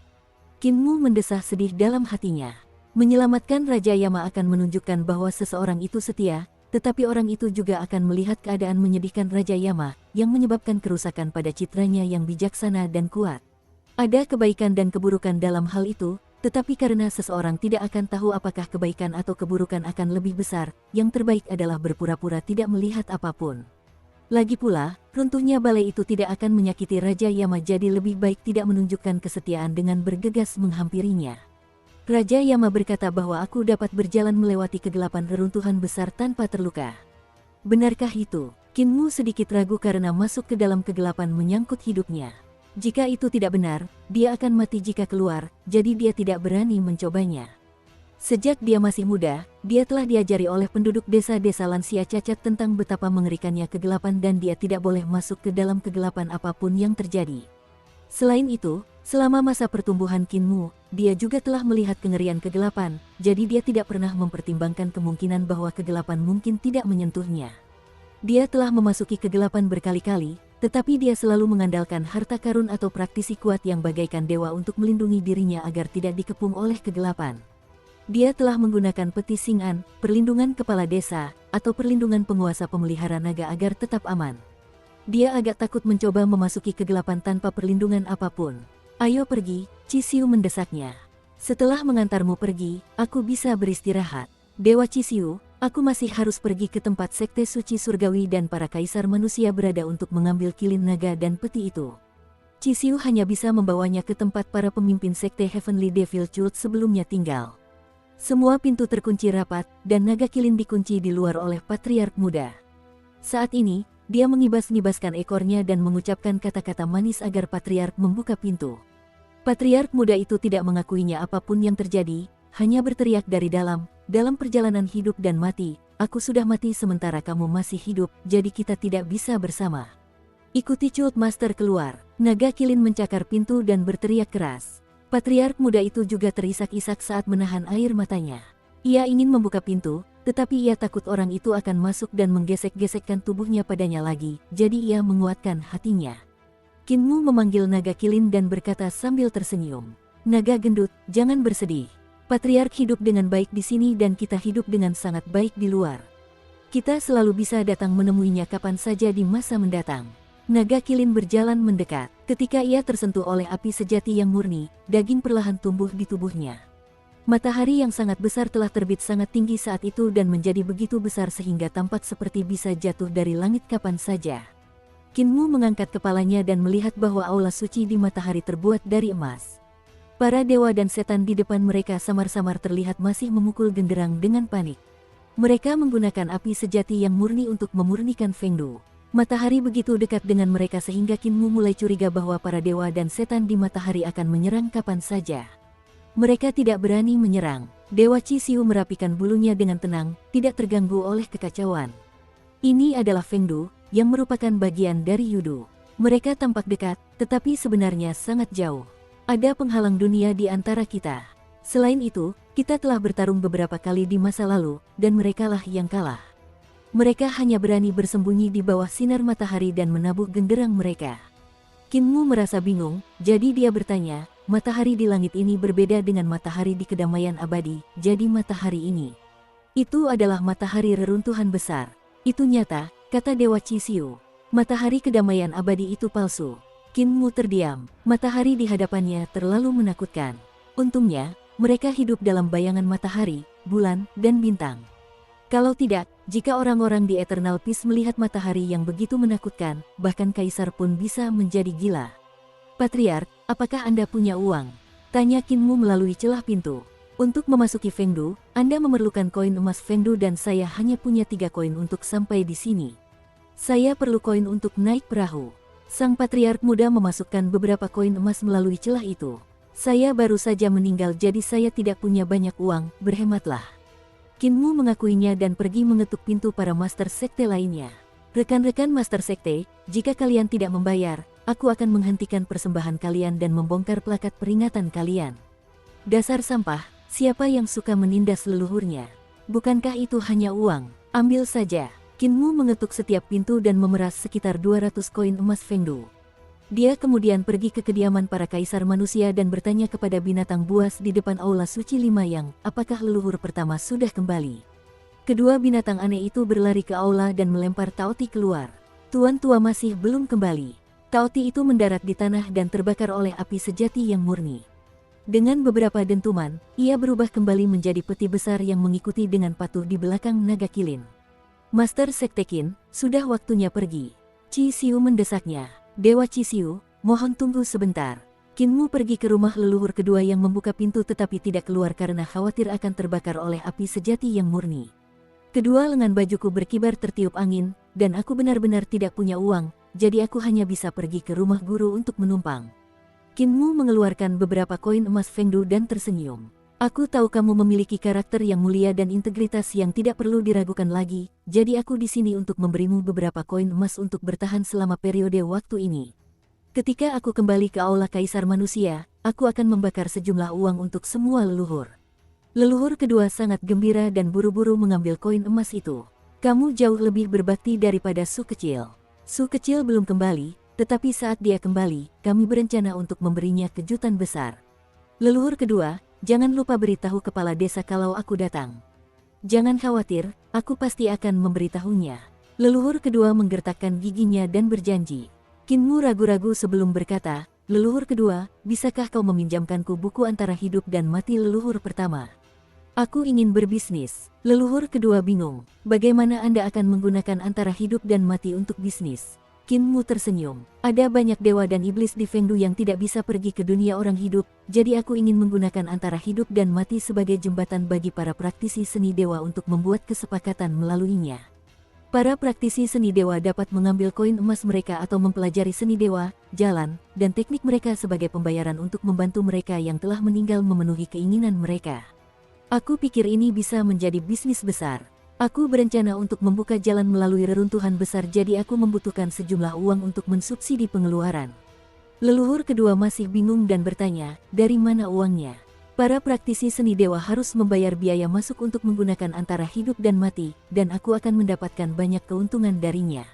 Kinmu mendesah sedih dalam hatinya. Menyelamatkan Raja Yama akan menunjukkan bahwa seseorang itu setia, tetapi orang itu juga akan melihat keadaan menyedihkan Raja Yama, yang menyebabkan kerusakan pada citranya yang bijaksana dan kuat. Ada kebaikan dan keburukan dalam hal itu, tetapi karena seseorang tidak akan tahu apakah kebaikan atau keburukan akan lebih besar, yang terbaik adalah berpura-pura tidak melihat apapun. Lagi pula, runtuhnya balai itu tidak akan menyakiti Raja Yama, jadi lebih baik tidak menunjukkan kesetiaan dengan bergegas menghampirinya. Raja Yama berkata bahwa aku dapat berjalan melewati kegelapan reruntuhan besar tanpa terluka. Benarkah itu? Kinmu sedikit ragu karena masuk ke dalam kegelapan menyangkut hidupnya. Jika itu tidak benar, dia akan mati jika keluar, jadi dia tidak berani mencobanya. Sejak dia masih muda, dia telah diajari oleh penduduk desa-desa lansia cacat tentang betapa mengerikannya kegelapan dan dia tidak boleh masuk ke dalam kegelapan apapun yang terjadi. Selain itu, selama masa pertumbuhan Kinmu, dia juga telah melihat kengerian kegelapan, jadi dia tidak pernah mempertimbangkan kemungkinan bahwa kegelapan mungkin tidak menyentuhnya. Dia telah memasuki kegelapan berkali-kali, tetapi dia selalu mengandalkan harta karun atau praktisi kuat yang bagaikan dewa untuk melindungi dirinya agar tidak dikepung oleh kegelapan. Dia telah menggunakan peti Xing'an, perlindungan kepala desa, atau perlindungan penguasa pemelihara naga agar tetap aman. Dia agak takut mencoba memasuki kegelapan tanpa perlindungan apapun. Ayo pergi, Qi mendesaknya. Setelah mengantarmu pergi, aku bisa beristirahat. Dewa Qi, aku masih harus pergi ke tempat sekte suci surgawi dan para kaisar manusia berada untuk mengambil kilin naga dan peti itu. Qi hanya bisa membawanya ke tempat para pemimpin sekte Heavenly Devil Cult sebelumnya tinggal. Semua pintu terkunci rapat, dan naga kilin dikunci di luar oleh Patriark Muda. Saat ini, dia mengibas-ngibaskan ekornya dan mengucapkan kata-kata manis agar Patriark membuka pintu. Patriark Muda itu tidak mengakuinya apapun yang terjadi, hanya berteriak dari dalam perjalanan hidup dan mati, aku sudah mati sementara kamu masih hidup, jadi kita tidak bisa bersama. Ikuti Cult Master keluar. Naga kilin mencakar pintu dan berteriak keras. Patriark Muda itu juga terisak-isak saat menahan air matanya. Ia ingin membuka pintu, tetapi ia takut orang itu akan masuk dan menggesek-gesekkan tubuhnya padanya lagi, jadi ia menguatkan hatinya. Kinmu memanggil naga kilin dan berkata sambil tersenyum, "Naga gendut, jangan bersedih. Patriark hidup dengan baik di sini dan kita hidup dengan sangat baik di luar. Kita selalu bisa datang menemuinya kapan saja di masa mendatang." Naga kilin berjalan mendekat. Ketika ia tersentuh oleh api sejati yang murni, daging perlahan tumbuh di tubuhnya. Matahari yang sangat besar telah terbit sangat tinggi saat itu dan menjadi begitu besar sehingga tampak seperti bisa jatuh dari langit kapan saja. Kinmu mengangkat kepalanya dan melihat bahwa aula suci di matahari terbuat dari emas. Para dewa dan setan di depan mereka samar-samar terlihat masih memukul genderang dengan panik. Mereka menggunakan api sejati yang murni untuk memurnikan Fengdu. Matahari begitu dekat dengan mereka sehingga Kinmu mulai curiga bahwa para dewa dan setan di matahari akan menyerang kapan saja. Mereka tidak berani menyerang. Dewa Qi merapikan bulunya dengan tenang, tidak terganggu oleh kekacauan. Ini adalah Fengdu, yang merupakan bagian dari Yudo. Mereka tampak dekat, tetapi sebenarnya sangat jauh. Ada penghalang dunia di antara kita. Selain itu, kita telah bertarung beberapa kali di masa lalu, dan merekalah yang kalah. Mereka hanya berani bersembunyi di bawah sinar matahari dan menabuh genderang mereka. Kinmu merasa bingung, jadi dia bertanya, matahari di langit ini berbeda dengan matahari di kedamaian abadi, jadi matahari ini. Itu adalah matahari reruntuhan besar. Itu nyata, kata Dewa Qi. Matahari kedamaian abadi itu palsu. Kinmu terdiam, matahari di hadapannya terlalu menakutkan. Untungnya, mereka hidup dalam bayangan matahari, bulan, dan bintang. Kalau tidak, Jika orang-orang di Eternal Peace melihat matahari yang begitu menakutkan, bahkan kaisar pun bisa menjadi gila. Patriark, apakah Anda punya uang? Tanya Kinmu melalui celah pintu. Untuk memasuki Fengdu, Anda memerlukan koin emas Fengdu dan saya hanya punya 3 koin untuk sampai di sini. Saya perlu koin untuk naik perahu. Sang Patriark muda memasukkan beberapa koin emas melalui celah itu. Saya baru saja meninggal jadi saya tidak punya banyak uang, berhematlah. Kinmu mengakuinya dan pergi mengetuk pintu para Master Sekte lainnya. Rekan-rekan Master Sekte, jika kalian tidak membayar, aku akan menghentikan persembahan kalian dan membongkar plakat peringatan kalian. Dasar sampah, siapa yang suka menindas leluhurnya? Bukankah itu hanya uang? Ambil saja. Kinmu mengetuk setiap pintu dan memeras sekitar 200 koin emas Fengdu. Dia kemudian pergi ke kediaman para kaisar manusia dan bertanya kepada binatang buas di depan Aula Suci 5 yang, apakah leluhur pertama sudah kembali? Kedua binatang aneh itu berlari ke aula dan melempar Taoti keluar. Tuan tua masih belum kembali. Taoti itu mendarat di tanah dan terbakar oleh api sejati yang murni. Dengan beberapa dentuman, ia berubah kembali menjadi peti besar yang mengikuti dengan patuh di belakang naga kilin. Master Sekte Qin, sudah waktunya pergi. Qi Xiu mendesaknya. Dewa Qi Xiu, mohon tunggu sebentar. Kinmu pergi ke rumah leluhur kedua yang membuka pintu tetapi tidak keluar karena khawatir akan terbakar oleh api sejati yang murni. Kedua lengan bajuku berkibar tertiup angin, dan aku benar-benar tidak punya uang, jadi aku hanya bisa pergi ke rumah guru untuk menumpang. Kinmu mengeluarkan beberapa koin emas Fengdu dan tersenyum. Aku tahu kamu memiliki karakter yang mulia dan integritas yang tidak perlu diragukan lagi, jadi aku di sini untuk memberimu beberapa koin emas untuk bertahan selama periode waktu ini. Ketika aku kembali ke Aula Kaisar Manusia, aku akan membakar sejumlah uang untuk semua leluhur. Leluhur kedua sangat gembira dan buru-buru mengambil koin emas itu. Kamu jauh lebih berbakti daripada Su kecil. Su kecil belum kembali, tetapi saat dia kembali, kami berencana untuk memberinya kejutan besar. Leluhur kedua, jangan lupa beritahu kepala desa kalau aku datang. Jangan khawatir, aku pasti akan memberitahunya. Leluhur kedua menggertakkan giginya dan berjanji. Kinmu ragu-ragu sebelum berkata, leluhur kedua, bisakah kau meminjamkanku buku antara hidup dan mati leluhur pertama? Aku ingin berbisnis. Leluhur kedua bingung, bagaimana Anda akan menggunakan antara hidup dan mati untuk bisnis? Kinmu tersenyum. Ada banyak dewa dan iblis di Fengdu yang tidak bisa pergi ke dunia orang hidup, jadi aku ingin menggunakan antara hidup dan mati sebagai jembatan bagi para praktisi seni dewa untuk membuat kesepakatan melaluinya. Para praktisi seni dewa dapat mengambil koin emas mereka atau mempelajari seni dewa, jalan, dan teknik mereka sebagai pembayaran untuk membantu mereka yang telah meninggal memenuhi keinginan mereka. Aku pikir ini bisa menjadi bisnis besar. Aku berencana untuk membuka jalan melalui reruntuhan besar jadi aku membutuhkan sejumlah uang untuk mensubsidi pengeluaran. Leluhur kedua masih bingung dan bertanya, dari mana uangnya? Para praktisi seni dewa harus membayar biaya masuk untuk menggunakan antara hidup dan mati, dan aku akan mendapatkan banyak keuntungan darinya.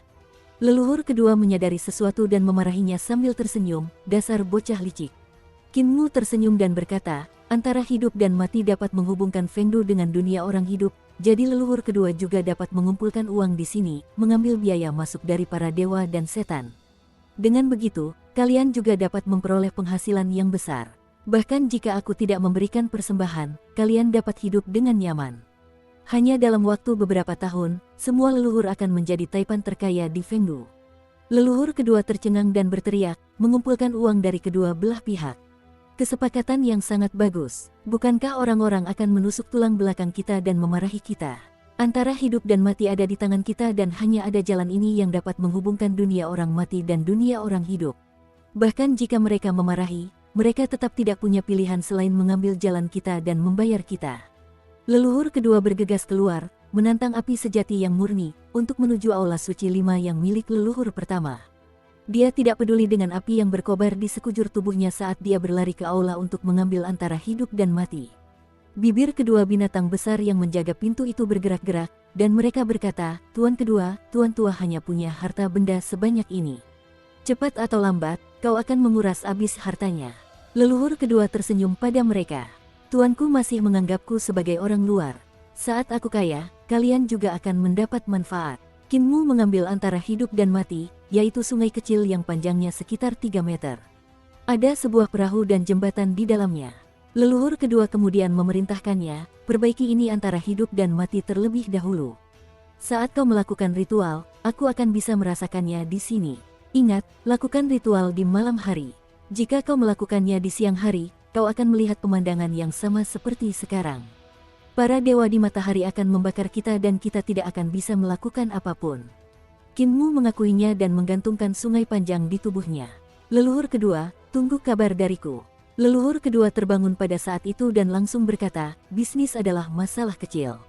Leluhur kedua menyadari sesuatu dan memarahinya sambil tersenyum, dasar bocah licik. Kinmu tersenyum dan berkata, antara hidup dan mati dapat menghubungkan Fengdu dengan dunia orang hidup, jadi leluhur kedua juga dapat mengumpulkan uang di sini, mengambil biaya masuk dari para dewa dan setan. Dengan begitu, kalian juga dapat memperoleh penghasilan yang besar. Bahkan jika aku tidak memberikan persembahan, kalian dapat hidup dengan nyaman. Hanya dalam waktu beberapa tahun, semua leluhur akan menjadi taipan terkaya di Fengdu. Leluhur kedua tercengang dan berteriak, mengumpulkan uang dari kedua belah pihak. Kesepakatan yang sangat bagus. Bukankah orang-orang akan menusuk tulang belakang kita dan memarahi kita? Antara hidup dan mati ada di tangan kita dan hanya ada jalan ini yang dapat menghubungkan dunia orang mati dan dunia orang hidup. Bahkan jika mereka memarahi, mereka tetap tidak punya pilihan selain mengambil jalan kita dan membayar kita. Leluhur kedua bergegas keluar, menantang api sejati yang murni, untuk menuju Aula Suci 5 yang milik leluhur pertama. Dia tidak peduli dengan api yang berkobar di sekujur tubuhnya saat dia berlari ke aula untuk mengambil antara hidup dan mati. Bibir kedua binatang besar yang menjaga pintu itu bergerak-gerak, dan mereka berkata, Tuan kedua, Tuan tua hanya punya harta benda sebanyak ini. Cepat atau lambat, kau akan menguras habis hartanya. Leluhur kedua tersenyum pada mereka. Tuanku masih menganggapku sebagai orang luar. Saat aku kaya, kalian juga akan mendapat manfaat. Kinmu mengambil antara hidup dan mati, yaitu sungai kecil yang panjangnya sekitar 3 meter. Ada sebuah perahu dan jembatan di dalamnya. Leluhur kedua kemudian memerintahkannya, perbaiki ini antara hidup dan mati terlebih dahulu. Saat kau melakukan ritual, aku akan bisa merasakannya di sini. Ingat, lakukan ritual di malam hari. Jika kau melakukannya di siang hari, kau akan melihat pemandangan yang sama seperti sekarang. Para dewa di matahari akan membakar kita dan kita tidak akan bisa melakukan apapun. Qin Mu mengakuinya dan menggantungkan sungai panjang di tubuhnya. Leluhur kedua, tunggu kabar dariku. Leluhur kedua terbangun pada saat itu dan langsung berkata, bisnis adalah masalah kecil.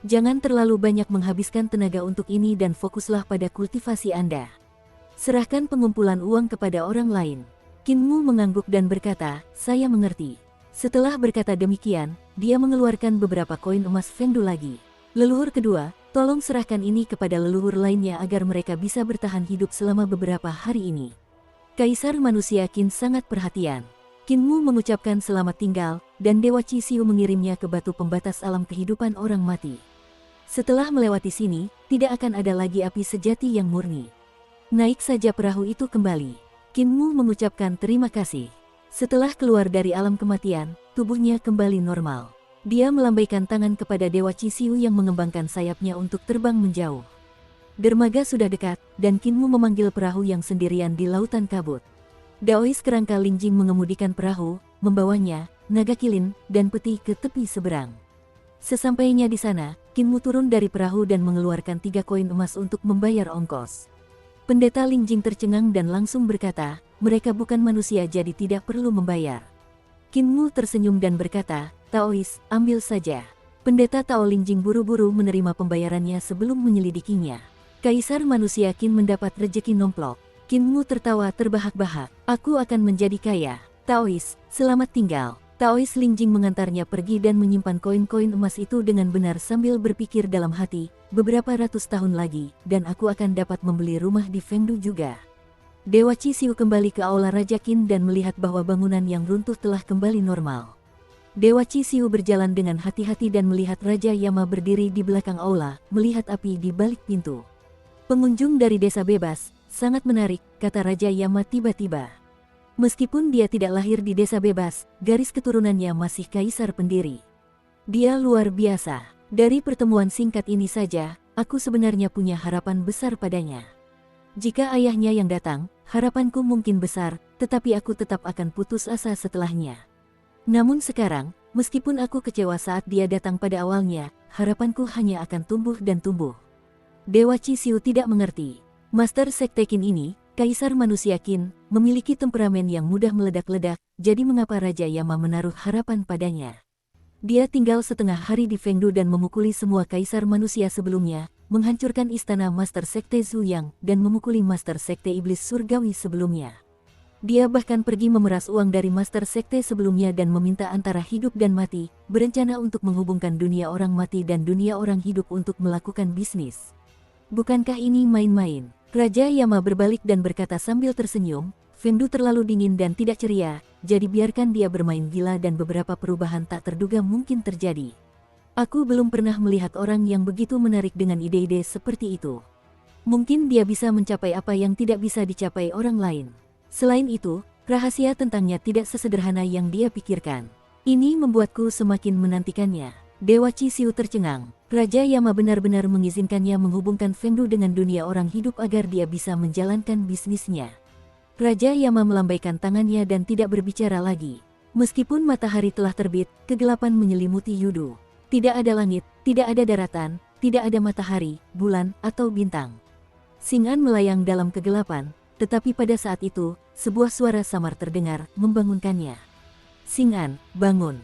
Jangan terlalu banyak menghabiskan tenaga untuk ini dan fokuslah pada kultivasi Anda. Serahkan pengumpulan uang kepada orang lain. Qin Mu mengangguk dan berkata, saya mengerti. Setelah berkata demikian, dia mengeluarkan beberapa koin emas Fengdu lagi. Leluhur kedua, tolong serahkan ini kepada leluhur lainnya agar mereka bisa bertahan hidup selama beberapa hari ini. Kaisar manusia Qin sangat perhatian. Qin Mu mengucapkan selamat tinggal, dan Dewa Cisiu mengirimnya ke batu pembatas alam kehidupan orang mati. Setelah melewati sini, tidak akan ada lagi api sejati yang murni. Naik saja perahu itu kembali. Qin Mu mengucapkan terima kasih. Setelah keluar dari alam kematian, tubuhnya kembali normal. Dia melambaikan tangan kepada Dewa Cisiu yang mengembangkan sayapnya untuk terbang menjauh. Dermaga sudah dekat, dan Qin Mu memanggil perahu yang sendirian di lautan kabut. Daois kerangka Lingjing mengemudikan perahu, membawanya, naga kilin, dan peti ke tepi seberang. Sesampainya di sana, Qin Mu turun dari perahu dan mengeluarkan 3 koin emas untuk membayar ongkos. Pendeta Lingjing tercengang dan langsung berkata, mereka bukan manusia jadi tidak perlu membayar. Qin Mu tersenyum dan berkata, Taois, ambil saja. Pendeta Tao Lingjing buru-buru menerima pembayarannya sebelum menyelidikinya. Kaisar manusia Qin mendapat rejeki nomplok. Qin Mu tertawa terbahak-bahak. Aku akan menjadi kaya. Taois, selamat tinggal. Taois Lingjing mengantarnya pergi dan menyimpan koin-koin emas itu dengan benar sambil berpikir dalam hati, beberapa ratus tahun lagi, dan aku akan dapat membeli rumah di Fengdu juga. Dewa Cisiu kembali ke aula Raja Qin dan melihat bahwa bangunan yang runtuh telah kembali normal. Dewa Cisiu berjalan dengan hati-hati dan melihat Raja Yama berdiri di belakang aula, melihat api di balik pintu. Pengunjung dari desa bebas, sangat menarik, kata Raja Yama tiba-tiba. Meskipun dia tidak lahir di desa bebas, garis keturunannya masih kaisar pendiri. Dia luar biasa. Dari pertemuan singkat ini saja, aku sebenarnya punya harapan besar padanya. Jika ayahnya yang datang, harapanku mungkin besar, tetapi aku tetap akan putus asa setelahnya. Namun sekarang, meskipun aku kecewa saat dia datang pada awalnya, harapanku hanya akan tumbuh dan tumbuh. Dewa Cisiu tidak mengerti. Master Sekte Qin ini, Kaisar manusia Qin, memiliki temperamen yang mudah meledak-ledak, jadi mengapa Raja Yama menaruh harapan padanya? Dia tinggal setengah hari di Fengdu dan memukuli semua kaisar manusia sebelumnya, menghancurkan istana Master Sekte Zuyang, dan memukuli Master Sekte Iblis Surgawi sebelumnya. Dia bahkan pergi memeras uang dari Master Sekte sebelumnya dan meminta antara hidup dan mati, berencana untuk menghubungkan dunia orang mati dan dunia orang hidup untuk melakukan bisnis. Bukankah ini main-main? Raja Yama berbalik dan berkata sambil tersenyum, Fengdu terlalu dingin dan tidak ceria, jadi biarkan dia bermain gila dan beberapa perubahan tak terduga mungkin terjadi. Aku belum pernah melihat orang yang begitu menarik dengan ide-ide seperti itu. Mungkin dia bisa mencapai apa yang tidak bisa dicapai orang lain. Selain itu, rahasia tentangnya tidak sesederhana yang dia pikirkan. Ini membuatku semakin menantikannya. Dewa Cisiu tercengang. Raja Yama benar-benar mengizinkannya menghubungkan Fengdu dengan dunia orang hidup agar dia bisa menjalankan bisnisnya. Raja Yama melambaikan tangannya dan tidak berbicara lagi. Meskipun matahari telah terbit, kegelapan menyelimuti Yudu. Tidak ada langit, tidak ada daratan, tidak ada matahari, bulan, atau bintang. Xing'an melayang dalam kegelapan, tetapi pada saat itu, sebuah suara samar terdengar, membangunkannya. Xing'an, bangun.